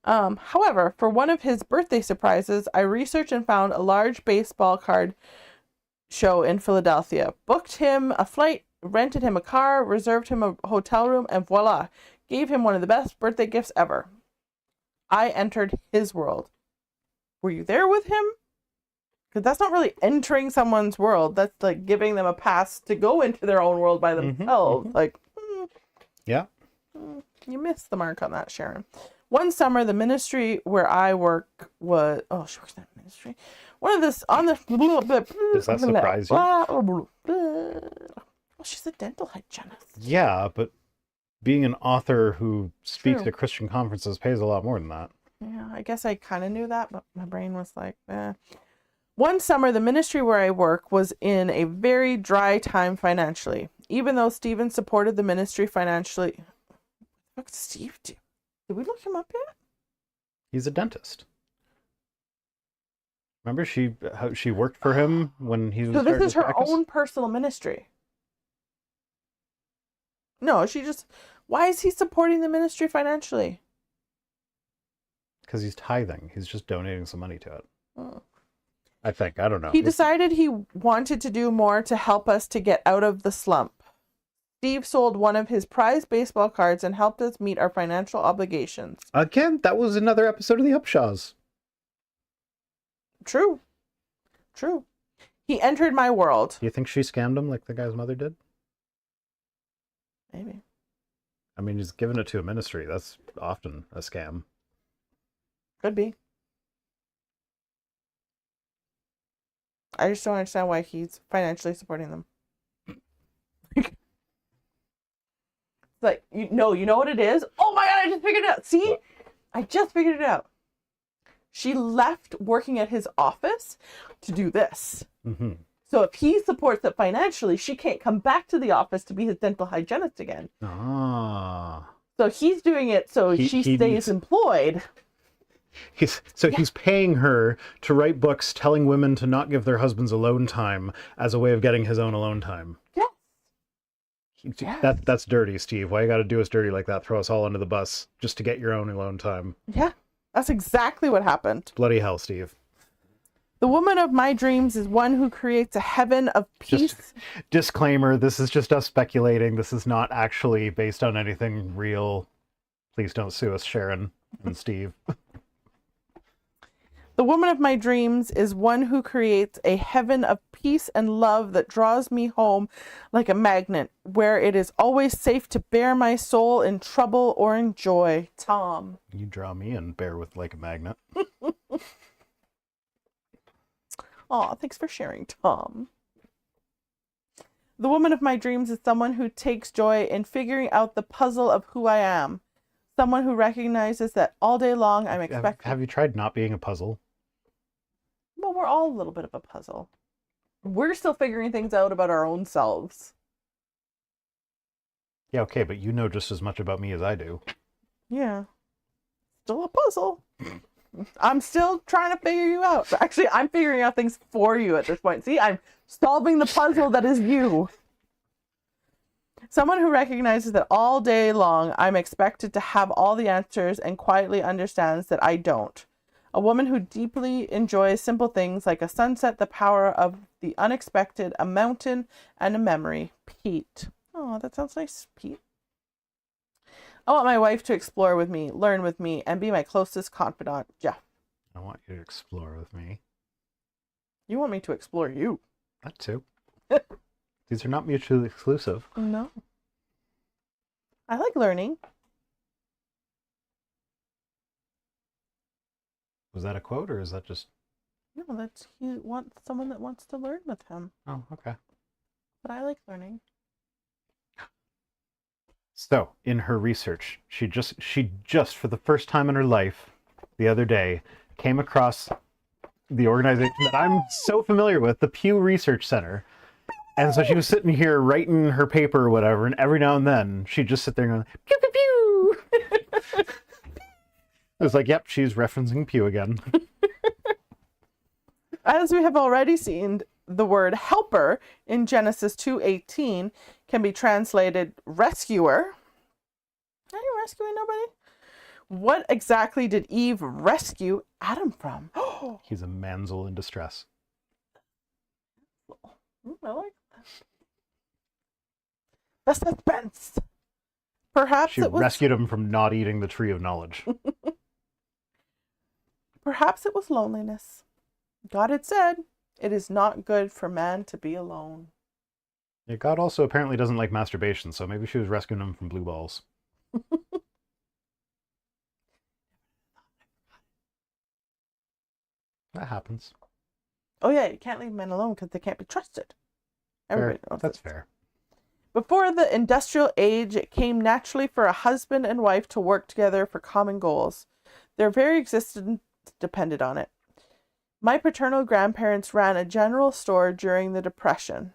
However, for one of his birthday surprises, I researched and found a large baseball card show in Philadelphia, booked him a flight, rented him a car, reserved him a hotel room, and voila, gave him one of the best birthday gifts ever. I entered his world. Were you there with him? Because that's not really entering someone's world. That's like giving them a pass to go into their own world by themselves. Yeah. You missed the mark on that, Sharon. One summer, the ministry where I work was... Oh, she works in that ministry. One of this... On the... Does that surprise you? Well, she's a dental hygienist. Yeah, but being an author who speaks True. at Christian conferences pays a lot more than that. Yeah, I guess I kind of knew that, but my brain was like, eh. One summer, the ministry where I work was in a very dry time financially. Even though Stephen supported the ministry financially... What did Steve do? Did we look him up yet? He's a dentist. Remember how she worked for him when he was So this starting is his her practice? own personal ministry. No, she just... Why is he supporting the ministry financially? Because he's tithing. He's just donating some money to it. Oh. I think. I don't know. He decided he wanted to do more to help us to get out of the slump. Steve sold one of his prized baseball cards and helped us meet our financial obligations. Again, that was another episode of the Upshaws. True. True. He entered my world. Do you think she scammed him like the guy's mother did? Maybe. I mean, he's given it to a ministry. That's often a scam. Could be. I just don't understand why he's financially supporting them. Like, you know what it is? Oh my God, I just figured it out. See? What? I just figured it out. She left working at his office to do this. Mm-hmm. So if he supports it financially, she can't come back to the office to be his dental hygienist again. Ah. So he's doing it so she stays employed. He's paying her to write books telling women to not give their husbands alone time as a way of getting his own alone time. Yes. That's dirty, Steve. Why you got to do us dirty like that? Throw us all under the bus just to get your own alone time. Yeah. That's exactly what happened. Bloody hell, Steve. The woman of my dreams is one who creates a heaven of peace. Just disclaimer, this is just us speculating. This is not actually based on anything real. Please don't sue us, Sharon and Steve. The woman of my dreams is one who creates a heaven of peace and love that draws me home like a magnet, where it is always safe to bear my soul in trouble or in joy. Tom. You draw me and bear with like a magnet. Aw, thanks for sharing, Tom. The woman of my dreams is someone who takes joy in figuring out the puzzle of who I am. Someone who recognizes that all day long I'm expected... Have you tried not being a puzzle? Well, we're all a little bit of a puzzle. We're still figuring things out about our own selves. Yeah, okay, but you know just as much about me as I do. Yeah. Still a puzzle. I'm still trying to figure you out. Actually, I'm figuring out things for you at this point. See, I'm solving the puzzle that is you. Someone who recognizes that all day long I'm expected to have all the answers and quietly understands that I don't. A woman who deeply enjoys simple things like a sunset, the power of the unexpected, a mountain, and a memory. Pete. Oh, that sounds nice, Pete. I want my wife to explore with me, learn with me, and be my closest confidant, Jeff. I want you to explore with me. You want me to explore you? That too. These are not mutually exclusive. No. I like learning. Was that a quote or is that just... No, that's he wants someone that wants to learn with him. Oh, okay. But I like learning. So, in her research, she just for the first time in her life, the other day, came across the organization that I'm so familiar with, the Pew Research Center. And so she was sitting here writing her paper or whatever, and every now and then she'd just sit there and go, pew, pew, pew. It was like, yep, she's referencing Pew again. As we have already seen, the word helper in Genesis 2:18 can be translated rescuer. Are you rescuing nobody? What exactly did Eve rescue Adam from? He's a manzel in distress. I like that. The suspense. Perhaps She it was rescued him from not eating the tree of knowledge. perhaps it was loneliness. God had said, "It is not good for man to be alone." Yeah, God also apparently doesn't like masturbation, so maybe she was rescuing him from blue balls. That happens. Oh yeah, you can't leave men alone because they can't be trusted. Everybody knows That's this. fair. Before the industrial age, it came naturally for a husband and wife to work together for common goals. Their very existence depended on it. My paternal grandparents ran a general store during the Depression.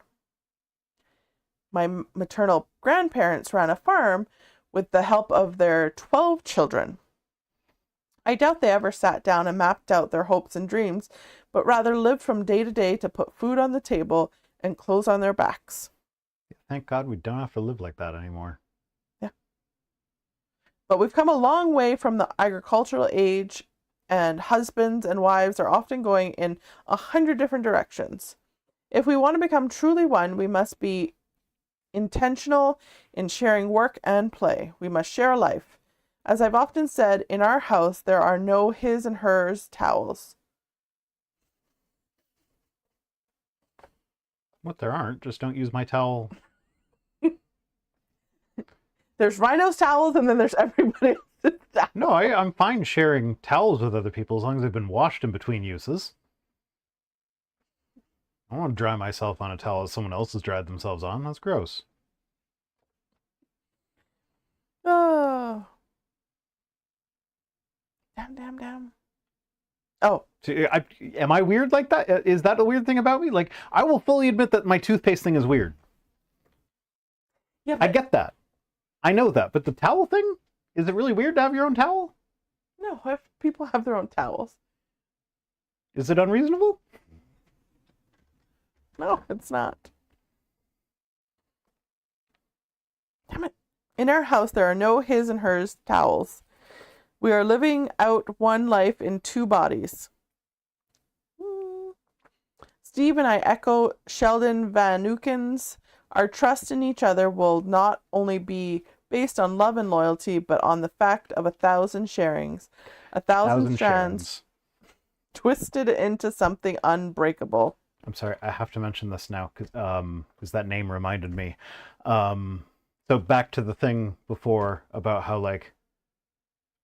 My maternal grandparents ran a farm with the help of their 12 children. I doubt they ever sat down and mapped out their hopes and dreams, but rather lived from day to day to put food on the table and clothes on their backs. Thank God we don't have to live like that anymore. Yeah. But we've come a long way from the agricultural age, and husbands and wives are often going in 100 different directions. If we want to become truly one, we must be intentional in sharing work and play. We must share life. As I've often said, in our house, there are no his and hers towels. What there aren't, just don't use my towel. There's Rhino's towels, and then there's everybody else's towels. No, I'm fine sharing towels with other people as long as they've been washed in between uses. I don't want to dry myself on a towel that someone else has dried themselves on. That's gross. Oh. Damn. Oh. Am I weird like that? Is that a weird thing about me? Like, I will fully admit that my toothpaste thing is weird. Yeah, I get that. I know that. But the towel thing? Is it really weird to have your own towel? No, if people have their own towels. Is it unreasonable? No, it's not. Damn it. In our house, there are no his and hers towels. We are living out one life in two bodies. Steve and I echo Sheldon Van Nuken's. Our trust in each other will not only be based on love and loyalty, but on the fact of 1,000 sharings, 1,000 strands twisted into something unbreakable. I'm sorry, I have to mention this now because that name reminded me. So back to the thing before about how, like,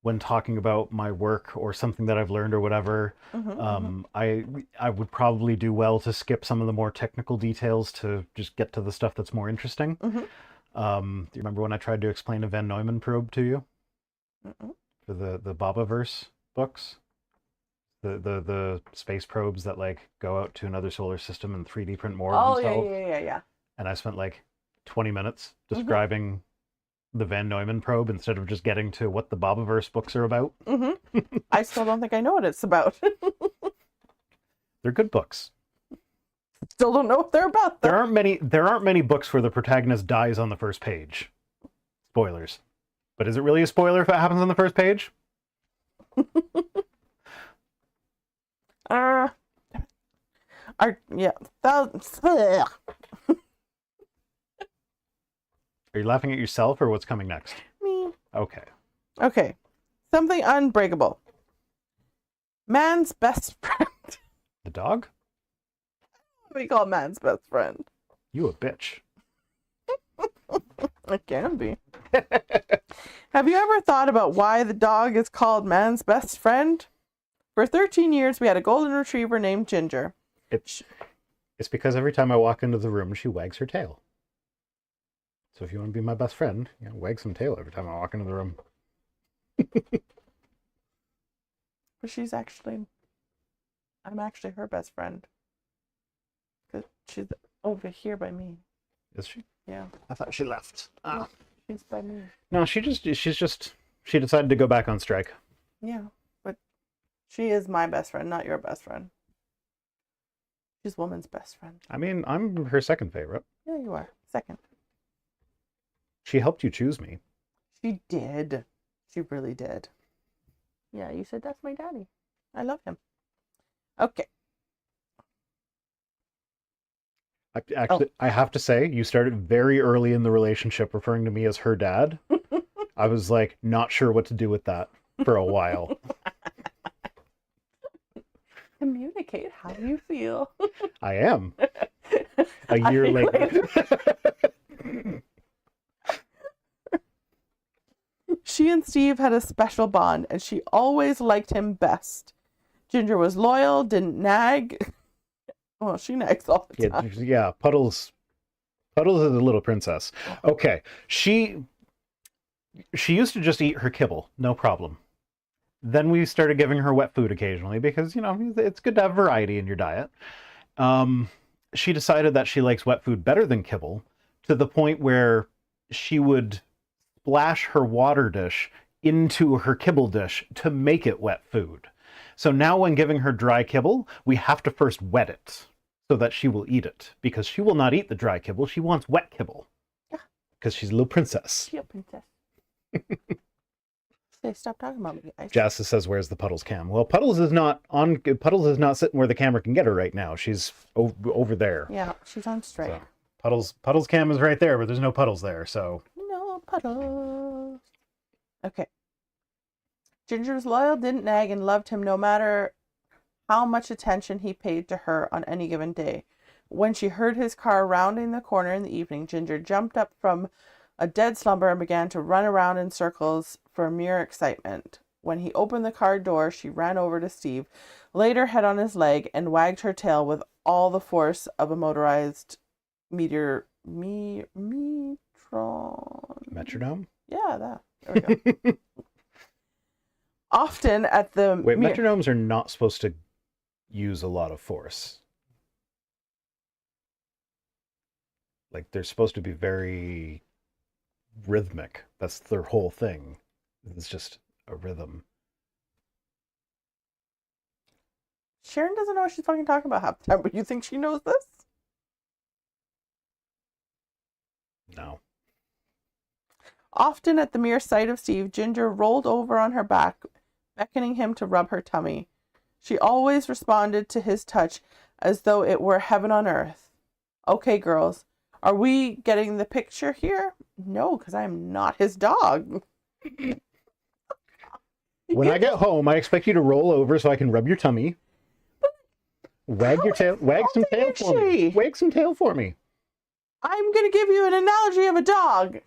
when talking about my work or something that I've learned or whatever, I would probably do well to skip some of the more technical details to just get to the stuff that's more interesting. Do you remember when I tried to explain a Van Neumann probe to you? For the Bobaverse books? The space probes that, like, go out to another solar system and 3D print more of themselves. Yeah. And I spent like 20 minutes describing the Van Neumann probe instead of just getting to what the Bobaverse books are about. I still don't think I know what it's about. They're good books. Still don't know what they're about, though. There aren't many books where the protagonist dies on the first page. Spoilers. But is it really a spoiler if it happens on the first page? Are you laughing at yourself or what's coming next? Me. Okay. Something unbreakable. Man's best friend. The dog? We call man's best friend. You a bitch. It can be. Have you ever thought about why the dog is called man's best friend? For 13 years, we had a golden retriever named Ginger. It's because every time I walk into the room, she wags her tail. So if you want to be my best friend, wag some tail every time I walk into the room. But I'm actually her best friend. Because she's over here by me. Is she? Yeah. I thought she left. No, she's by me. No, she decided to go back on strike. Yeah, but she is my best friend, not your best friend. She's woman's best friend. I mean, I'm her second favorite. Yeah, you are. Second. She helped you choose me. She did. She really did. Yeah, you said that's my daddy. I love him. Okay. I have to say, you started very early in the relationship referring to me as her dad. I was like, not sure what to do with that for a while. Communicate how you feel. I am. A year later. She and Steve had a special bond, and she always liked him best. Ginger was loyal, didn't nag. Well, she nags all the time. Yeah, Puddles is a little princess. Okay, she used to just eat her kibble, no problem. Then we started giving her wet food occasionally because, it's good to have variety in your diet. She decided that she likes wet food better than kibble, to the point where she would splash her water dish into her kibble dish to make it wet food. So now when giving her dry kibble, we have to first wet it so that she will eat it, because she will not eat the dry kibble. She wants wet kibble because she's a little princess. Yeah, princess. Say, stop talking about me, guys. Jassa says, "Where's the Puddles cam?" Well, Puddles is not sitting where the camera can get her right now. She's over there. Yeah, she's on strike. So, Puddles cam is right there, but there's no Puddles there. So no Puddles. Okay. Ginger was loyal, didn't nag, and loved him no matter how much attention he paid to her on any given day. When she heard his car rounding the corner in the evening, Ginger jumped up from a dead slumber and began to run around in circles for mere excitement. When he opened the car door, she ran over to Steve, laid her head on his leg, and wagged her tail with all the force of a motorized metronome. Yeah, that. There we go. Often at the... Wait, metronomes are not supposed to use a lot of force. Like, they're supposed to be very rhythmic. That's their whole thing. It's just a rhythm. Sharon doesn't know what she's fucking talking about half the time, but you think she knows this? No. Often at the mere sight of Steve, Ginger rolled over on her back, beckoning him to rub her tummy. She always responded to his touch as though it were heaven on earth. Okay, girls, are we getting the picture here? No, because I'm not his dog. When I get home, I expect you to roll over so I can rub your tummy. Wag your tail. Wag some tail for me. Wag some tail for me. I'm going to give you an analogy of a dog.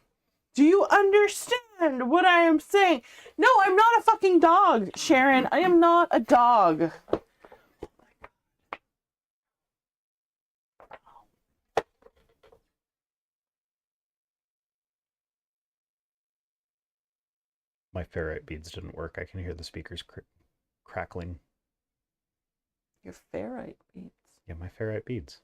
Do you understand what I am saying? No, I'm not a fucking dog, Sharon. I am not a dog. My ferrite beads didn't work. I can hear the speakers crackling. Your ferrite beads. Yeah, my ferrite beads.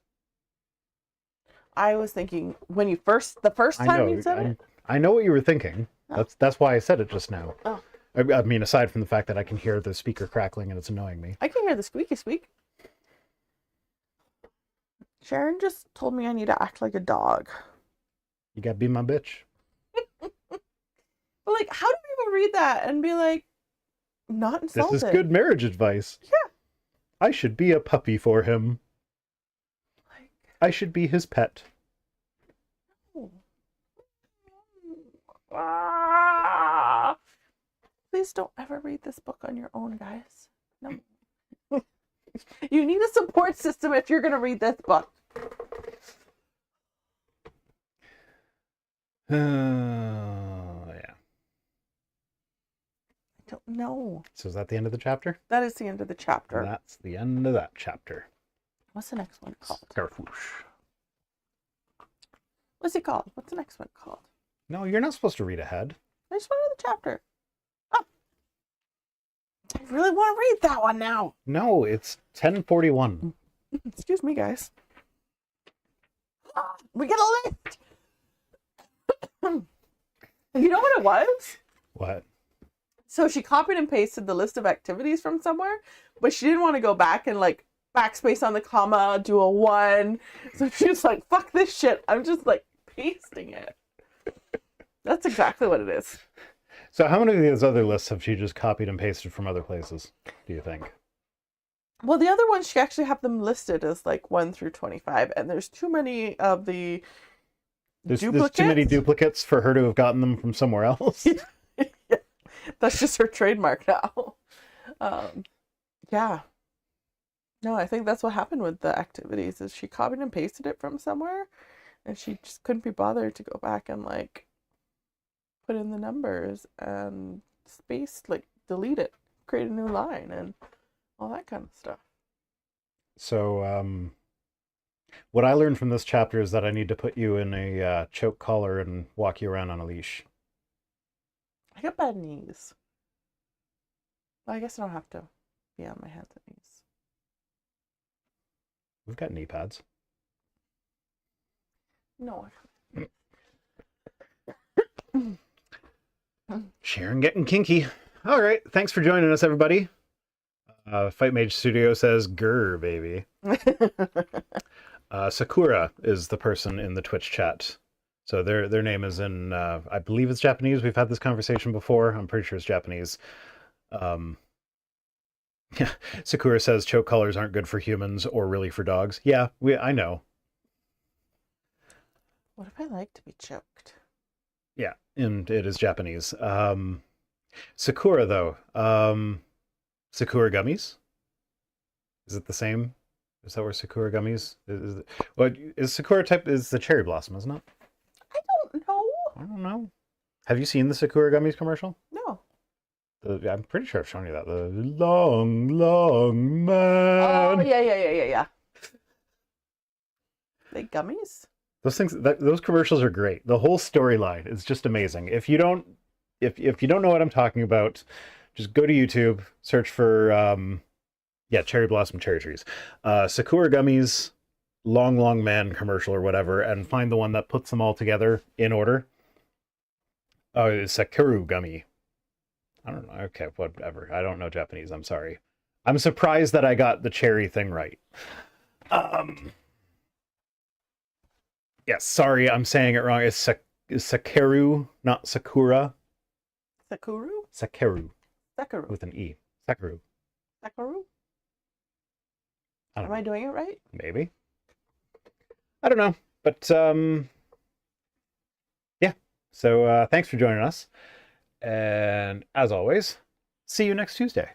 I was thinking when the first time you said it. I know what you were thinking. Oh. That's why I said it just now. Oh. I mean, aside from the fact that I can hear the speaker crackling and it's annoying me. I can hear the squeaky squeak. Sharon just told me I need to act like a dog. You gotta be my bitch. But like, how do people read that and be like, not insulted? This is good marriage advice. Yeah. I should be a puppy for him. Like, I should be his pet. Ah. Please don't ever read this book on your own, guys. No. You need a support system if you're going to read this book. Yeah. I don't know. So is that the end of the chapter? That is the end of the chapter. That's the end of that chapter. What's the next one called? Scarfoosh. What's it called? What's the next one called? No, you're not supposed to read ahead. I just want to know the chapter. Oh. I really want to read that one now. No, it's 10:41. Excuse me, guys. We get a list. You know what it was? What? So she copied and pasted the list of activities from somewhere, but she didn't want to go back and like backspace on the comma, do a 1. So she was like, fuck this shit. I'm just like pasting it. That's exactly what it is. So how many of these other lists have she just copied and pasted from other places, do you think? Well, the other ones, she actually have them listed as like 1 through 25, and there's too many of the There's too many duplicates for her to have gotten them from somewhere else. Yeah. That's just her trademark now. Yeah. No, I think that's what happened with the activities is she copied and pasted it from somewhere, and she just couldn't be bothered to go back and like put in the numbers and space, like delete it, create a new line, and all that kind of stuff. So, what I learned from this chapter is that I need to put you in a choke collar and walk you around on a leash. I got bad knees. Well, I guess I don't have to be on my hands and knees. We've got knee pads. No. Sharon getting kinky. All right. Thanks for joining us, everybody. Fight Mage Studio says, grr, baby. Sakura is the person in the Twitch chat. So their name is in, I believe it's Japanese. We've had this conversation before. I'm pretty sure it's Japanese. Sakura says choke collars aren't good for humans or really for dogs. Yeah, I know. What if I like to be choked? Yeah, and it is Japanese. Sakura, though. Sakura gummies? Is it the same? Is that where Sakura gummies? What is Sakura type? Is the cherry blossom, isn't it? I don't know. I don't know. Have you seen the Sakura gummies commercial? No. I'm pretty sure I've shown you that. The long, long man. Oh, yeah. They gummies? Those things, those commercials are great. The whole storyline is just amazing. If you don't know what I'm talking about, just go to YouTube, search for cherry blossom cherry trees, Sakura gummies, long man commercial or whatever, and find the one that puts them all together in order. Oh, it's Sakura gummy. I don't know. Okay, whatever. I don't know Japanese. I'm sorry. I'm surprised that I got the cherry thing right. Yes, sorry, I'm saying it wrong. It's Sakeru, not Sakura. Sakuru? Sakeru. Sakuru. With an E. Sakeru. Sakuru? I don't Am know. I doing it right? Maybe. I don't know. But, yeah. So, thanks for joining us. And as always, see you next Tuesday.